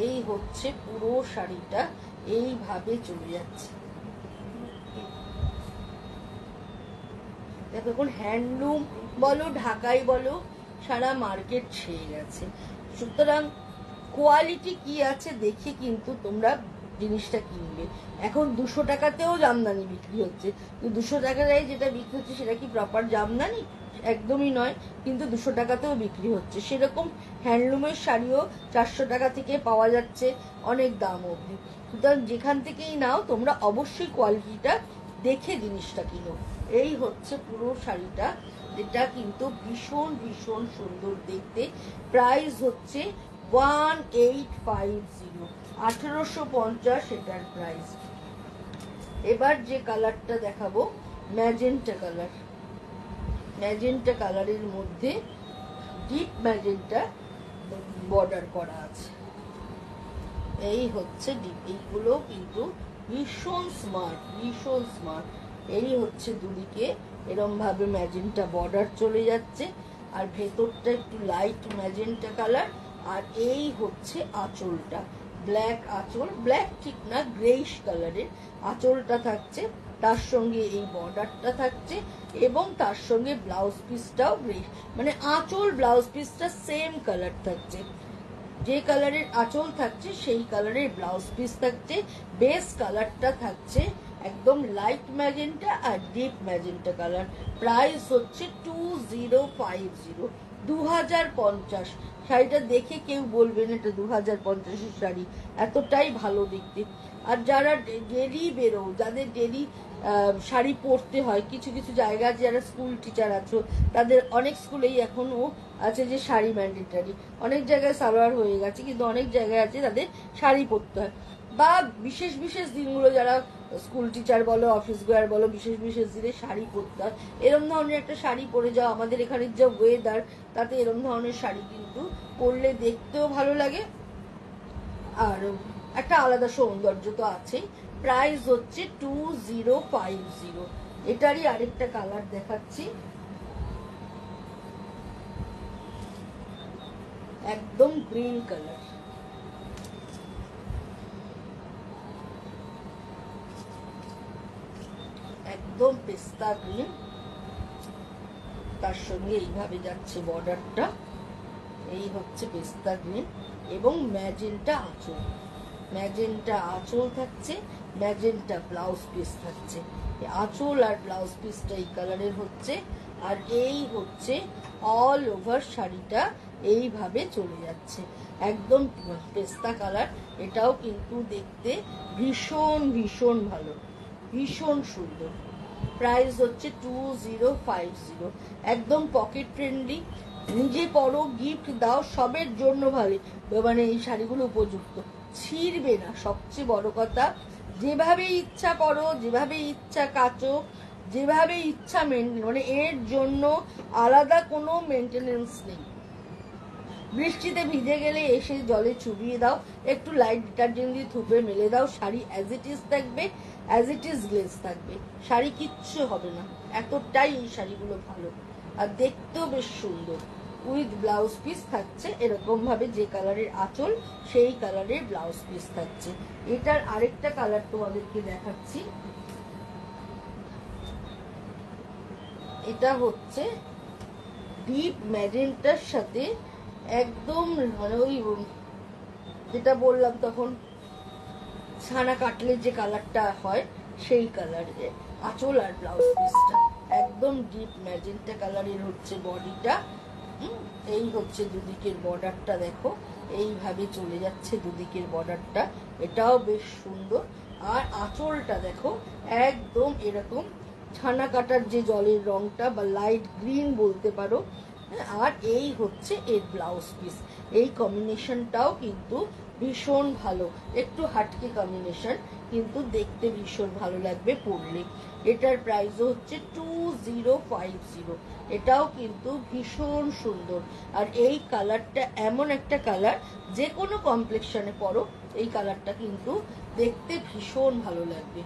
এই হচ্ছে পুরো শাড়িটা, এইভাবে চলে যাচ্ছে। দেখো এখন হ্যান্ডলুম বলো ঢাকাই বলো সারা মার্কেট ছেয়ে গেছে, সুতরাং কোয়ালিটি কি আছে দেখে কিন্তু তোমরা জিনিসটা কিনবে। এখন 200 টাকাতেও জামদানি বিক্রি হচ্ছে, 200 টাকায় যেটা বিক্রি হচ্ছে সেটা কি প্রপার জামদানি? একদমই নয়, কিন্তু 200 টাকাতেও বিক্রি হচ্ছে। সেরকম হ্যান্ডলুমের শাড়িও 400 টাকা থেকে পাওয়া যাচ্ছে, অনেক দাম অবধি। সুতরাং যেখান থেকেই নাও তোমরা অবশ্যই কোয়ালিটিটা দেখে জিনিসটা কিনো। এই হচ্ছে পুরো শাড়িটা, যেটা কিন্তু ভীষণ ভীষণ সুন্দর দেখতে। প্রাইস হচ্ছে 1850, 1850 এটার প্রাইস। এবার যে কালারটা দেখাবো ম্যাজেন্টা কালার, ম্যাজেন্টা কালারের মধ্যে ডিপ ম্যাজেন্টা বর্ডার করা আছে। এই হচ্ছে ডিপ, এইগুলো কিন্তু ভীষণ স্মার্ট, ভীষণ স্মার্ট। এই হচ্ছে দুদিকে এরম ভাবে ম্যাজেন্টা বর্ডার চলে যাচ্ছে, আর ভেতরটা একটু লাইট ম্যাজেন্টা কালার। আর এই হচ্ছে আঁচলটা, ব্ল্যাক আঁচল, ব্ল্যাক ঠিক না, গ্রেইশ কালারের আঁচলটা থাকছে, তার সঙ্গে এই বর্ডারটা থাকছে এবং তার সঙ্গে ব্লাউজ পিসটাও গ্রেইশ, মানে আঁচল ব্লাউজ পিসটা সেম কালার থাকছে। যে কালারের আঁচল থাকছে সেই কালারের ব্লাউজ পিস থাকছে। বেস কালারটা থাকছে একদম লাইট ম্যাজেন্টা আর ডিপ ম্যাজেন্টা কালার। প্রাইস হচ্ছে 2050, 2050। শাড়িটা দেখে কেউ বলবেন এটা 2050-এর শাড়ি, এতটাই ভালো দেখতে। আর যারা ডেলি বেরো, যাদের ডেলি শাড়ি পরতে হয়, কিছু কিছু জায়গায় যারা স্কুল টিচার আছো, তাদের অনেক স্কুলেই এখনো আছে যে শাড়ি ম্যান্ডেটারি, অনেক জায়গায় সালোয়ার হয়ে গেছে, কিন্তু অনেক জায়গায় আছে তাদের শাড়ি পরতে হয়। বা বিশেষ বিশেষ দিনগুলো যারা স্কুল টিচার বলো, অফিস গোয়ার বলো, বিশেষ বিশেষ দিনে শাড়ি পরতে হয়। এরম ধরনের একটা শাড়ি পরে যাও, আমাদের এখানের যা ওয়েদার, তাতে এরম ধরনের শাড়ি কিন্তু পরলে দেখতেও ভালো লাগে আর একটা আলাদা সৌন্দর্য তো আছেই। প্রাইস হচ্ছে 2050। এটারই আরেকটা কালার দেখাচ্ছি, একদম গ্রিন কালার, একদম পেস্তা গ্রিন, তার সঙ্গে এইভাবে যাচ্ছে বর্ডারটা। এই হচ্ছে পেস্তা গ্রিন এবং ম্যাজেন্টা আঁচল, ম্যাজেন্টা আঁচল থাকছে, ম্যাজেন্টা ব্লাউজ পিস থাকছে। আঁচল আর ব্লাউজ পিসটা এই কালারের হচ্ছে, আর এই হচ্ছে অল ওভার শাড়িটা এইভাবে চলে যাচ্ছে, একদম পেস্তা কালার। এটাও কিন্তু দেখতে ভীষণ ভীষণ ভালো, ভীষণ সুন্দর। প্রাইস হচ্ছে 2050, একদম পকেট ফ্রেন্ডলি, নিজে পরো, গিফট দাও, সবের জন্য ভালো, মানে এই শাড়িগুলো উপযুক্ত, ছিঁড়বে না। সবচেয়ে বড় কথা, যেভাবে ইচ্ছা করো, যেভাবে ইচ্ছা কাচো, যেভাবে ইচ্ছা মানে এর জন্য আলাদা কোনো মেনটেনেন্স নেই। বৃষ্টিতে ভিজে গেলে এসে জলে চুবিয়ে দাও, একটু লাইট ডিটারজেন্ট দিয়ে ধুপে মেলে দাও, শাড়ি অ্যাজ ইট ইজ থাকবে, অ্যাজ ইট ইজ গ্লেজ থাকবে, শাড়ি কিচ্ছু হবে না। এতটাই এই শাড়িগুলো ভালো, আর দেখতেও বেশ সুন্দর। উইথ ব্লাউজ পিস থাকছে এরকম ভাবে, যে কালারের আঁচল সেই কালারের ব্লাউজ পিস থাকছে। এটার আরেকটা কালার তোমাদেরকে দেখাচ্ছি, এটা হচ্ছে ডিপ ম্যাজেন্টার সাথে একদম মানে ওই যেটা বললাম তখন ছানা কাটলে যে কালারটা হয় সেই কালারের আঁচল আর ব্লাউজ পিসটা। একদম ডিপ ম্যাজেন্টা কালারের হচ্ছে বডিটা। এই হচ্ছে দুদিকের বর্ডারটা, দেখো এইভাবে চলে যাচ্ছে দুদিকের বর্ডারটা, এটাও বেশ সুন্দর। আর আঁচলটা দেখো একদম এরকম ছানা কাটার যে জলের রংটা বা লাইট গ্রিন বলতে পারো। আর এই হচ্ছে এর ব্লাউজ পিস। এই কম্বিনেশনটাও কিন্তু ভীষণ ভালো, একটু হাটকে কম্বিনেশন, কিন্তু দেখতে ভীষণ ভালো লাগবে পরলে। এটার প্রাইসও হচ্ছে 2050। এটাও কিন্তু ভীষণ সুন্দর। আর এই কালারটা এমন একটা কালার, যে কোনো কমপ্লেক্সনে পরো এই কালারটা কিন্তু দেখতে ভীষণ ভালো লাগবে।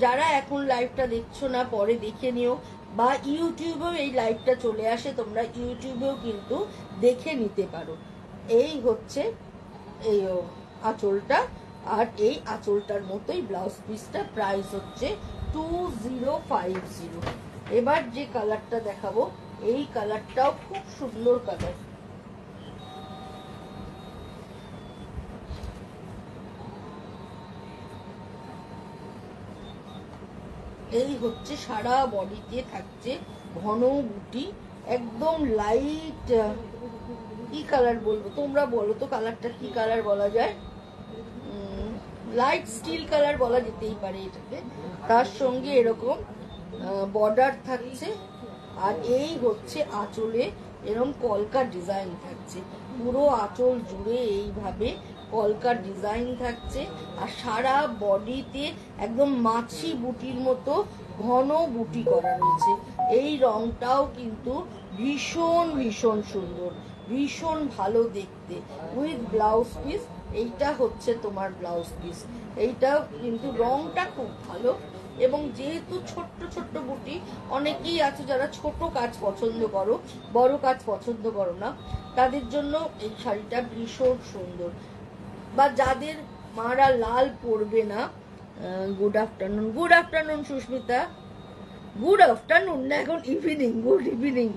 যারা এখন লাইভটা দেখছো না, পরে দেখে নিও, বা ইউটিউবেও এই লাইভটা চলে আসে, তোমরা ইউটিউবেও কিন্তু দেখে নিতে পারো। এই হচ্ছে এই আঁচলটা, আর এই আঁচলটার মতোই ব্লাউজ পিসটা, প্রাইস হচ্ছে 2050। এবার যে কালারটা দেখাবো, এই কালারটাও খুব সুন্দর কালার। এই হচ্ছে সারা বডিতে থাকছে ঘন বুটি, একদম লাইট, কি কালার বলবো তোমরা বলো তো, কালারটা কি কালার বলা যায়? লাইট স্টিল কালার বলা যেতেই পারে এটাকে। তার সঙ্গে এরকম বর্ডার থাকছে, আর এই হচ্ছে আঁচলে এরকম কলকা ডিজাইন থাকছে, পুরো আঁচল জুড়ে এইভাবে কলকার ডিজাইন থাকছে। আর সারা বডিতে একদম মাছি বুটির মতো ঘন বুটি করা রয়েছে। এই রংটাও কিন্তু ভীষণ ভীষণ সুন্দর, ভীষণ ভালো দেখতে, উইথ ব্লাউজ পিস। এইটা হচ্ছে তোমার ব্লাউজ পিস। এইটাও কিন্তু রংটা খুব ভালো, এবং যেহেতু ছোট্ট ছোট্ট বুটি, অনেকেই আছে যারা ছোট কাজ পছন্দ করো, বড় কাজ পছন্দ করো না, তাদের জন্য এই শাড়িটা ভীষণ সুন্দর। বা যাদের মারা লাল পরবে না, good afternoon, good afternoon Susmita, good afternoon না, এখন ইভিনিং, গুড ইভিনিং।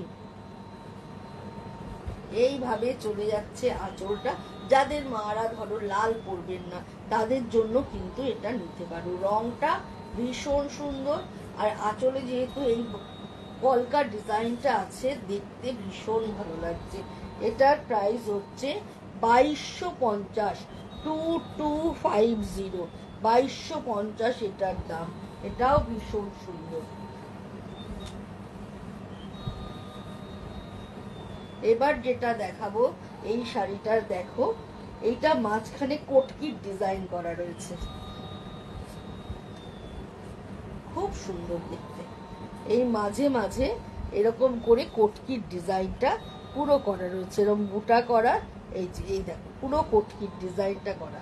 এইভাবে চলে যাচ্ছে আঁচলটা। যাদের মারা ধরো লাল পরবেন না, তাদের জন্য কিন্তু এটা নিতে পারো। রংটা ভীষণ সুন্দর, আর আঁচলে যেহেতু এই কলকা ডিজাইনটা আছে, দেখতে ভীষণ ভালো লাগছে। এটার প্রাইস হচ্ছে 2250, 2250, 2250 এটার দাম। এটাও ভীষণ সুন্দর। এবার যেটা দেখাবো, এই শাড়িটার দেখো, এইটা মাঝখানে কোটকির ডিজাইন করা রয়েছে, খুব সুন্দর দেখতে। এই মাঝে মাঝে এরকম করে কোটকির ডিজাইনটা পুরো করা রয়েছে, এরকম বুটা করা। এই যে এই দেখো পুরো কোটকির ডিজাইনটা করা,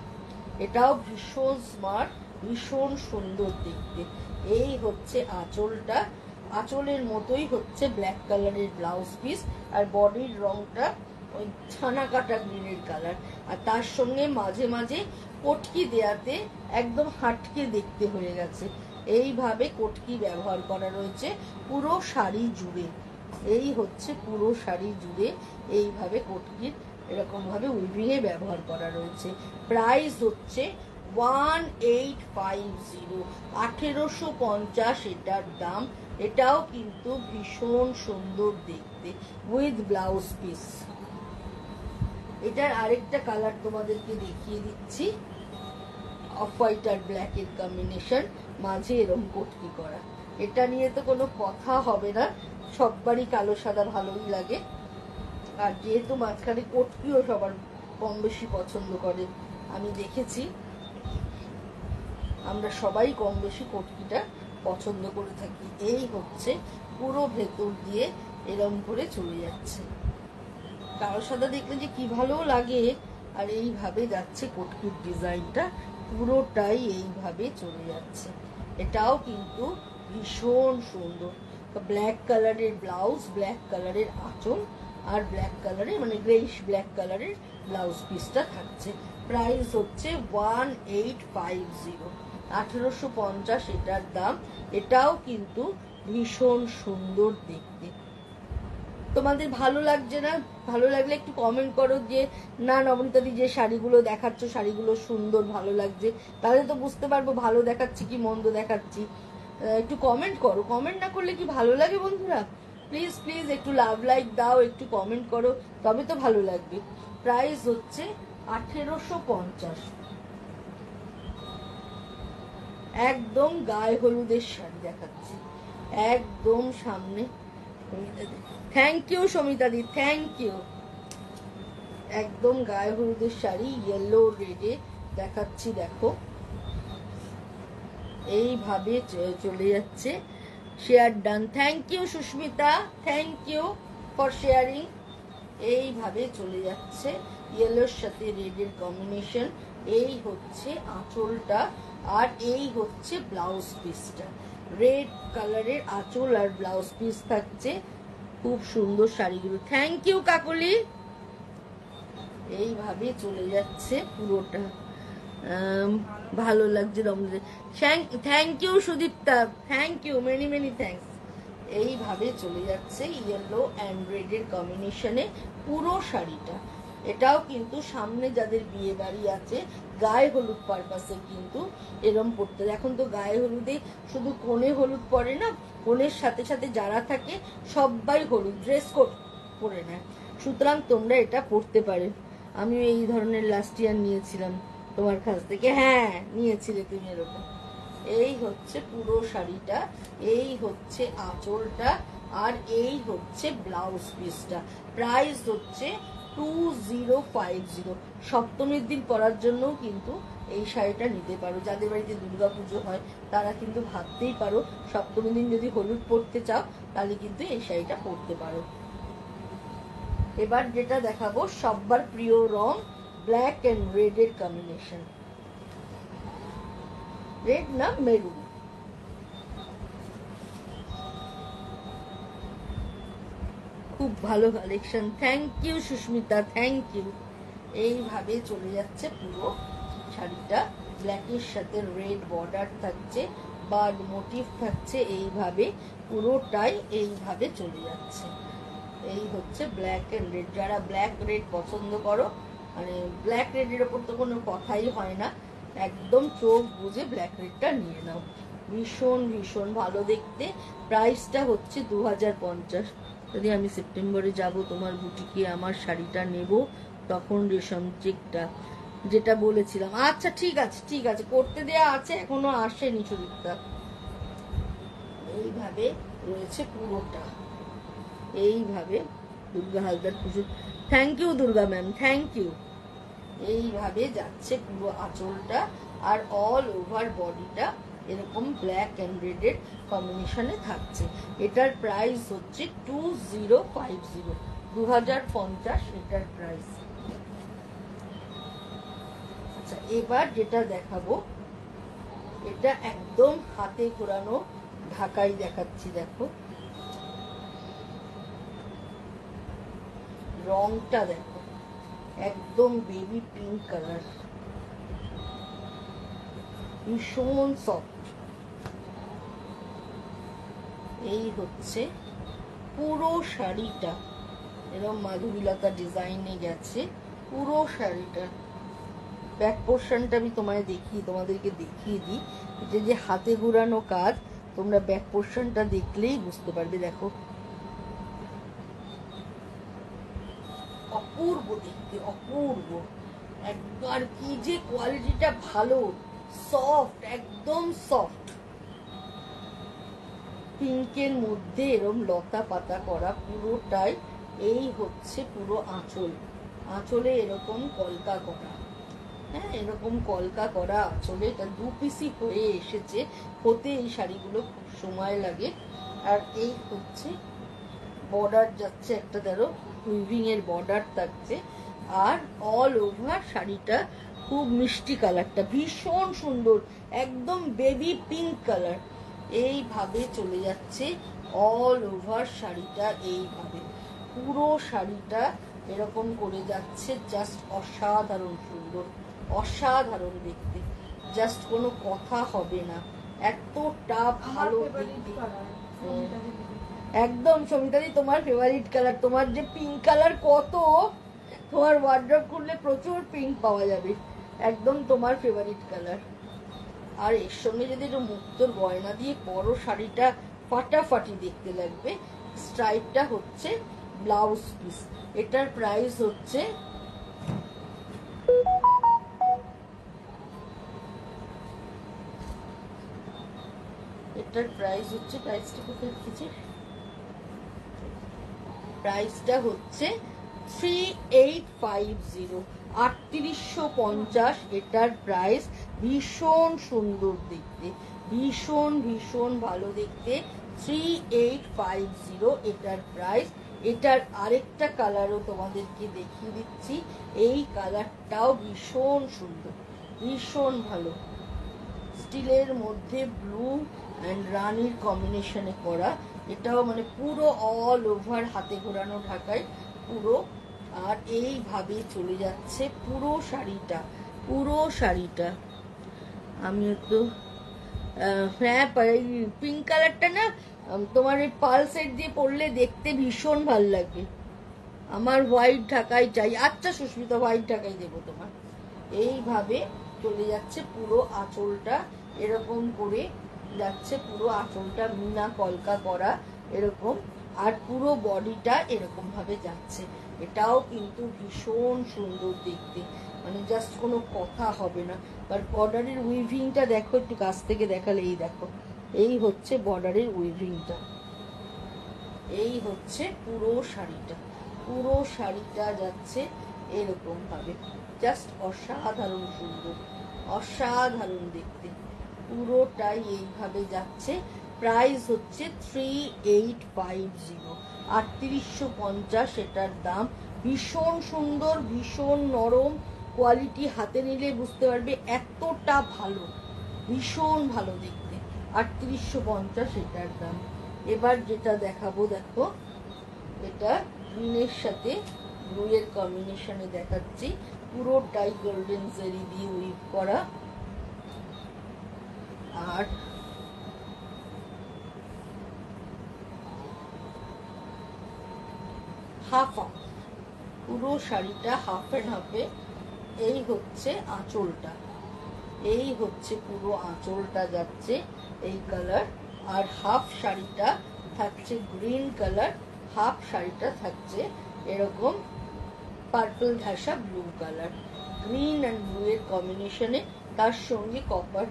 এটাও ভীষণ স্মার্ট, ভীষণ সুন্দর দেখতে। এই হচ্ছে আঁচলটা, আঁচলের মতোই হচ্ছে ব্ল্যাক কালারের ব্লাউজ পিস, আর বডির রংটা ওই ছানা কাটা গ্রিনের কালার। আর তার সঙ্গে মাঝে মাঝে কোটকি দেয়াতে একদম হাটকে দেখতে হয়ে গেছে। এইভাবে কোটকি ব্যবহার করা রয়েছে পুরো শাড়ি জুড়ে। এই হচ্ছে পুরো শাড়ি জুড়ে এইভাবে কোটকির এরকম ভাবে উইভিং এ ব্যবহার করা রয়েছে। প্রাইস হচ্ছে 1850, 1850 এটার দাম। এটাও কিন্তু ভীষণ সুন্দর দেখতে, উইথ ব্লাউজ পিস। এটার আরেকটা কালার তোমাদেরকে দেখিয়ে দিচ্ছি, অফ হোয়াইট আর ব্ল্যাক এর কম্বিনেশন। মাঝে এরম কটকি করা। এটা নিয়ে তো কোনো কথা হবে না, সববারই কালো সাদা ভালোই লাগে। আর যেহেতু মাঝখানে কটকিও সবার কম বেশি পছন্দ করে, আমি দেখেছি আমরা সবাই কম বেশি কটকিটা পছন্দ করে থাকি। এই হচ্ছে পুরো ভেতর দিয়ে এরম করে চলে যাচ্ছে। কালো সাদা দেখলে যে কি ভালো লাগে। আর এইভাবে যাচ্ছে কটকির ডিজাইনটা, পুরোটাই এইভাবে চলে যাচ্ছে। এটাও কিন্তু ভীষণ সুন্দর। ব্ল্যাক কালারের ব্লাউজ, ব্ল্যাক কালারের আঁচল, আর ব্ল্যাক কালারের মানে গ্রেইশ ব্ল্যাক কালারের ব্লাউজ পিসটা থাকছে। প্রাইস হচ্ছে 1850, 1850 এটার দাম। এটাও কিন্তু ভীষণ সুন্দর দেখতে। তোমাদের ভালো লাগছে না? ভালো লাগলে একটু কমেন্ট করো যে না নবনীতাদি যে শাড়িগুলো দেখাচ্ছ শাড়িগুলো সুন্দর, ভালো লাগছে। তাহলে তো বুঝতে পারবো ভালো দেখাচ্ছি কি মন্দ দেখাচ্ছি। একটু কমেন্ট করো, কমেন্ট না করলে কি ভালো লাগে বন্ধুরা? প্লিজ প্লিজ একটু লাভ লাইক দাও, একটু কমেন্ট করো, তবে তো ভালো লাগবে। প্রাইস হচ্ছে 1850। একদম গায়ে হলুদের শাড়ি দেখাচ্ছি, একদম সামনে। থ্যাংক ইউ সমিতা দি, থ্যাংক ইউ। একদম গায়ে হলুদের শাড়ি, ইয়েলো রেডে দেখাচ্ছি। দেখো এইভাবে চলে যাচ্ছে। Share done, thank you Susmita, thank you for sharing. এইভাবে চলে যাচ্ছে ইয়েলোর সাথে রেডের কম্বিনেশন। এই হচ্ছে আঁচলটা, আর এই হচ্ছে ব্লাউজ পিসটা। রেড কালারের আঁচল আর ব্লাউজ পিস থাকছে। খুব সুন্দর শাড়িগুলো। Thank you Kakoli. এইভাবে চলে যাচ্ছে পুরোটা, ভালো লাগছে Ramzan. Thank you Sudipta, thank you, many many thanks. এইভাবে চলে যাচ্ছে ইয়েলো অ্যান্ড রেডের কম্বিনেশনে পুরো শাড়িটা। এটাও কিন্তু সামনে যাদের বিয়ে বাড়ি আছে, গায়ে হলুদ পারপাসে কিন্তু এরম পড়তে। এখন তো গায়ে হলুদে শুধু কোণে হলুদ পরে না, কোণের সাথে সাথে যারা থাকে সবাই হলুদ ড্রেস কোড পরে নেয়। সুতরাং তোমরা এটা পরতে পারে। আমি এই ধরনের লাস্ট ইয়ার নিয়েছিলাম তোমার কাছ থেকে। হ্যাঁ নিয়েছিলে তুমি এরকম। এই হচ্ছে পুরো শাড়িটা, এই হচ্ছে আঁচলটা, আর এই হচ্ছে ব্লাউজ পিসটা। প্রাইস হচ্ছে 2050। সপ্তমীর দিন পরার জন্য কিন্তু এই শাড়িটা নিতে পারো। যাদের বাড়িতে দুর্গাপুজো হয় তারা কিন্তু ভাবতেই পারো সপ্তমীর দিন যদি হলুদ পরতে চাও তাহলে কিন্তু এই শাড়িটা পরতে পারো। এবার যেটা দেখাবো সবার প্রিয় রং, ব্ল্যাক এন্ড রেড এর কম্বিনেশন। রেড না মেরুন। খুব ভালো collection. Thank you Susmita, thank you. এইভাবে চলে যাচ্ছে পুরো শাড়িটা। ব্ল্যাকের সাথে রেড বর্ডার থাকছে, বার্ড মোটিভ থাকছে। এইভাবে পুরোটাই এইভাবে চলে যাচ্ছে। এই হচ্ছে ব্ল্যাক এন্ড রেড। যারা ব্ল্যাক রেড পছন্দ করো, মানে ব্ল্যাক রেডের ওপর তো কোনো কথাই হয় না, একদম চোখ বুঝে ব্ল্যাক রেডটা নিয়ে নাও। ভীষণ ভীষণ ভালো দেখতে। প্রাইসটা হচ্ছে 2050। যদি আমি সেপ্টেম্বরে যাব তোমার বুটিকে, আমার শাড়িটা নেব, তখন রেশম চেকটা যেটা বলেছিলাম। আচ্ছা ঠিক আছে ঠিক আছে, করতে দেয়া আছে, এখনো আসেনি সুদীপ্তা। এইভাবে রয়েছে পুরোটা। এইভাবে দুর্গা হালদার পুজো, thank you Durga ma'am, thank you. এইভাবে যাচ্ছে পুরো আঁচলটা, আর অল ওভার বডিটা এরকম ব্ল্যাক এন্ড রেড এর কম্বিনেশনে থাকছে। এটার প্রাইস হচ্ছে 2050, 2050 এটার প্রাইস। আচ্ছা এবার যেটা দেখাবো এটা একদম হাতে ঘোরানো ঢাকাই দেখাচ্ছি। দেখো রংটা দেখো, একদম বেবি পিঙ্ক কালার, ভীষণ সফট। এই হচ্ছে পুরো শাড়িটা, এরকম মাধবীলতা ডিজাইনে গেছে পুরো শাড়িটা। ব্যাক পোর্শনটা আমি তোমাদেরকে দেখিয়ে দিই। এটা যে হাতে ঘোরানো কাজ, তোমরা ব্যাক পোর্শনটা দেখলেই বুঝতে পারবে। দেখো অপূর্ব দেখতে, অপূর্ব। একবার কি যে কোয়ালিটিটা ভালো, সফট, একদম সফট। পিঙ্কের মধ্যে এরম লতা পাতা করা পুরোটাই। এই হচ্ছে পুরো আঁচল, আঁচলে এরকম কলকা করা, হ্যাঁ এরকম কলকা করা আঁচলে। এটা 2 পিসই হয়ে এসেছে, হতে এই শাড়িগুলো খুব সময় লাগে। আর এই হচ্ছে বর্ডার যাচ্ছে একটা, ধরো উইভিং এর বর্ডার থাকছে। আর অল ওভার শাড়িটা খুব মিষ্টি কালারটা ভীষণ সুন্দর, একদম বেবি পিঙ্ক কালার। এইভাবে চলে যাচ্ছে অল ওভার শাড়িটা, এইভাবে পুরো শাড়িটা এরকম করে যাচ্ছে। জাস্ট অসাধারণ সুন্দর, অসাধারণ দেখতে, জাস্ট কোনো কথা হবে না, এতটা ভালো দেখতে। একদম সমিতাদি, তোমার ফেভারিট কালার, তোমার যে পিঙ্ক কালার কত, তোমার ওয়ার্ড্রপ খুললে প্রচুর পিঙ্ক পাওয়া যাবে, একদম তোমার ফেভারিট কালার। আর এর সঙ্গে যদি একটু মুক্তোর গয়না দিয়ে পরো, শাড়িটা ফাটাফাটি দেখতে লাগবে। স্ট্রাইপটা হচ্ছে ব্লাউজ পিস, এটার প্রাইস হচ্ছে প্রাইসটা কোথায় লিখেছে, প্রাইসটা হচ্ছে 3850, 3850 এটার প্রাইস। ভীষণ সুন্দর দেখতে, ভীষণ ভীষণ ভালো দেখতে। 3850 এটার প্রাইস। এটার আরেকটা কালারও তোমাদেরকে দেখিয়ে দিচ্ছি, এই কালারটাও ভীষণ সুন্দর, ভীষণ ভালো। স্টিলের মধ্যে ব্লু অ্যান্ড রানির কম্বিনেশনে করা, এটাও মানে পুরো অল ওভার হাতে ঘোরানো ঢাকায় পুরো। আর এইভাবে চলে যাচ্ছে পুরো শাড়িটা, পুরো শাড়িটা। আমি একটু হ্যাঁ পিঙ্ক কালারটা না তোমার এই পাল সেট দিয়ে পরলে দেখতে ভীষণ ভাল লাগবে। আমার হোয়াইট ঢাকাই চাই। আচ্ছা সুস্মিতা, হোয়াইট ঢাকাই দেবো তোমার। এইভাবে চলে যাচ্ছে পুরো আঁচলটা, এরকম করে যাচ্ছে পুরো আঁচলটা, মিনা কলকা করা এরকম। আর পুরো বডিটা এরকম ভাবে যাচ্ছে, এটাও কিন্তু ভীষণ সুন্দর দেখতে, মানে জাস্ট কোনো কথা হবে না। আর বর্ডারের উইভিংটা দেখো, একটু কাছ থেকে দেখালে, এই দেখো এই হচ্ছে বর্ডারের উইভিংটা, এই হচ্ছে পুরো শাড়িটা, পুরো শাড়িটা যাচ্ছে এরকম ভাবে, জাস্ট অসাধারণ সুন্দর, অসাধারণ দেখতে, পুরোটাই এইভাবে যাচ্ছে। প্রাইস হচ্ছে 3850, 3850 এটার দাম। ভীষণ সুন্দর, ভীষণ নরম কোয়ালিটি, হাতে নিলে বুঝতে পারবে এতটা ভালো, ভীষণ ভালো দেখতে। 3850 এটার দাম। এবার যেটা দেখাবো দেখো, এটা গ্রিনের সাথে ব্লু এর কম্বিনেশনে দেখাচ্ছি, পুরোটাই গোল্ডেন জেরি দিয়ে উইভ করা। আর হাফ হাফ, পুরো শাড়িটা হাফ এন্ড হাফে। এই হচ্ছে আঁচলটা, এই হচ্ছে পুরো আঁচলটা যাচ্ছে এই কালার। আর হাফ শাড়িটা থাকছে গ্রিন কালার, হাফ শাড়িটা থাকছে এরকম পার্পল ঘাসা blue colour, green and blue এর কম্বিনেশনে। তার সঙ্গে কপার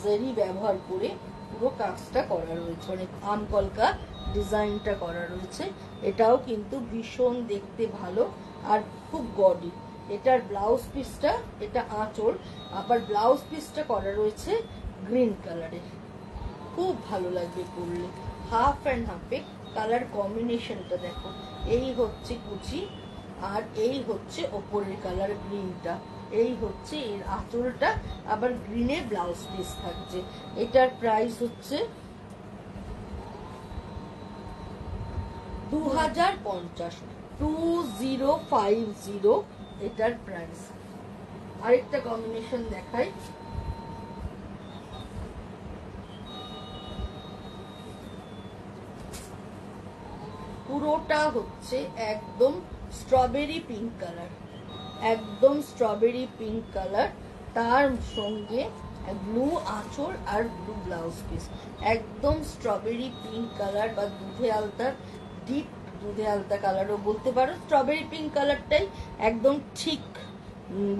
জারি ব্যবহার করে পুরো কাজটা করা রয়েছে, মানে আমকলকা ডিজাইনটা করা রয়েছে। এটাও কিন্তু ভীষণ দেখতে ভালো আর খুব গডি। এটার ব্লাউজ পিসটা, এটা আঁচল, আবার ব্লাউজ পিসটা করা রয়েছে গ্রিন কালারের, খুব ভালো লাগবে পরলে। হাফ অ্যান্ড হাফে কালার কম্বিনেশনটা দেখো, এই হচ্ছে কুচি আর এই হচ্ছে ওপরের কালার গ্রিনটা, এই হচ্ছে এর আঁচলটা, আবার গ্রিনে ব্লাউজ পিস থাকছে। এটার প্রাইস হচ্ছে 2050, 2050 এটার প্রাইস। আরেকটা কম্বিনেশন দেখাই, পুরোটা হচ্ছে একদম স্ট্রবেরি পিঙ্ক কালার, একদম স্ট্রবেরি পিঙ্ক কালার, তার সঙ্গে ব্লু আঁচল আর ব্লু ব্লাউজ পিস। একদম স্ট্রবেরি পিঙ্ক কালার বা দুধে আলতার ডিপ দুধে আলতা কালারও বলতে পারো, স্ট্রবেরি পিঙ্ক কালারটাই একদম ঠিক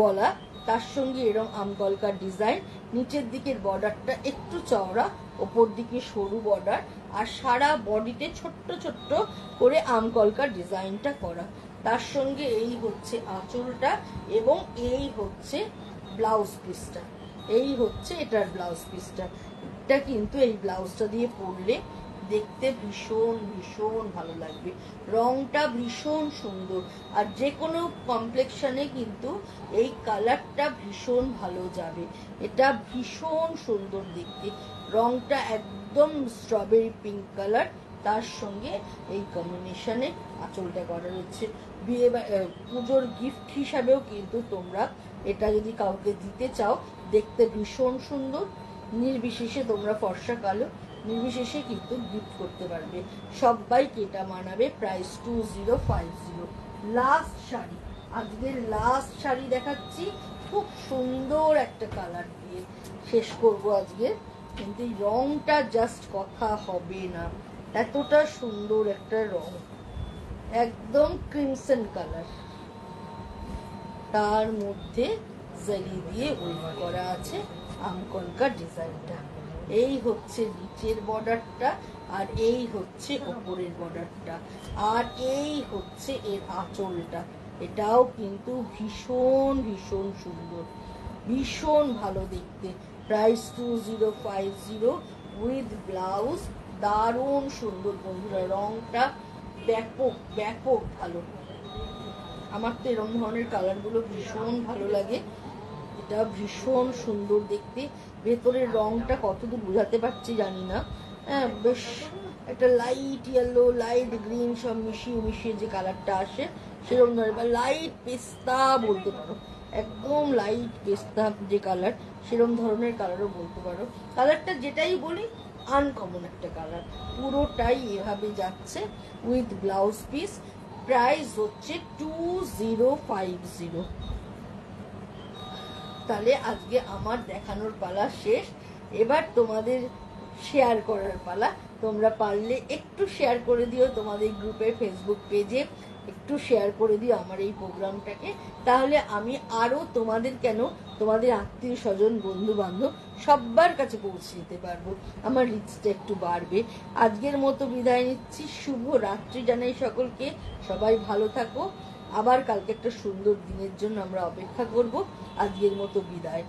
বলা। তার সঙ্গে এরকম আমকলকার ডিজাইন, নিচের দিকের বর্ডারটা একটু চওড়া, ওপর দিকে সরু বর্ডার, আর সারা বডিতে ছোট্ট ছোট্ট করে আমকলকার ডিজাইনটা করা। তার সঙ্গে এই হচ্ছে আঁচলটা এবং এই হচ্ছে ব্লাউজ পিসটা, এই হচ্ছে এটার ব্লাউজ পিসটা। এটা কিন্তু এই ব্লাউজটা দিয়ে পরলে দেখতে ভীষণ ভীষণ ভালো লাগবে, রংটা ভীষণ সুন্দর, আর যে কোনো কমপ্লেক্সনে কিন্তু এই কালারটা ভীষণ ভালো যাবে। এটা ভীষণ সুন্দর দেখতে, রংটা একদম স্ট্রবেরি পিঙ্ক কালার, তার সঙ্গে এই কম্বিনেশনে আঁচলটা করা রয়েছে। বিয়ে পুজোর গিফট হিসাবেও কিন্তু তোমরা এটা যদি কাউকে দিতে চাও, দেখতে ভীষণ সুন্দর, নির্বিশেষে তোমরা ফর্সা কালো নির্বিশেষে কিন্তু গিফট করতে পারবে, সবাইকে এটা মানাবে। প্রাইস 2050। লাস্ট শাড়ি, আজকের লাস্ট শাড়ি দেখাচ্ছি, খুব সুন্দর একটা কালার দিয়ে শেষ করব আজকে, কিন্তু এই রংটা জাস্ট কথা হবে না, এতটা সুন্দর একটা রং, একদম ক্রিমসন কালার, তার মধ্যে জারি দিয়ে উইভ করা আছে আমকলকার ডিজাইনটা। এই হচ্ছে নিচের বর্ডারটা, আর এই হচ্ছে ওপরের বর্ডারটা, আর এই হচ্ছে এর আঁচলটা। এটাও কিন্তু ভীষণ ভীষণ সুন্দর, ভীষণ ভালো দেখতে। প্রাইস 2050 উইথ ব্লাউজ, দারুণ সুন্দর বন্ধুরা, রংটা ব্যাপক ব্যাপক ভালো। আমার তো এরকম ধরনের কালারগুলো ভীষণ ভালো লাগে, এটা ভীষণ সুন্দর দেখতে। ভেতরের রংটা কতদূর বোঝাতে পারছি জানি না, হ্যাঁ বেশ একটা লাইট ইয়েলো লাইট গ্রিন সব মিশিয়ে মিশিয়ে যে কালারটা আসে সেরকম ধরনের, বা লাইট পেস্তা বলতে পারো, একদম লাইট পেস্তা যে কালার সেরকম ধরনের কালারও বলতে পারো। কালারটা যেটাই বলি আনকমন একটা কালার, পুরোটাই এভাবে যাচ্ছে উইথ ব্লাউজ পিস। প্রাইস হচ্ছে 2050। তাহলে আজকে আমার দেখানোর পালা শেষ, এবার তোমাদের শেয়ার করার পালা। তোমরা পারলে একটু শেয়ার করে দিও তোমাদের গ্রুপে, ফেসবুক পেজে একটু শেয়ার করে দিও আমার এই প্রোগ্রামটাকে, তাহলে আমি আরো তোমাদের তোমাদের আত্মীয় স্বজন বন্ধু বান্ধব সবার কাছে পৌঁছে দিতে পারবো, আমার রিচটা একটু বাড়বে। আজকের মতো বিদায় নিচ্ছি, শুভ রাত্রি জানাই সকলকে, সবাই ভালো থাকো, আবার কালকে একটা সুন্দর দিনের জন্য আমরা অপেক্ষা করব। আজকের মতো বিদায়।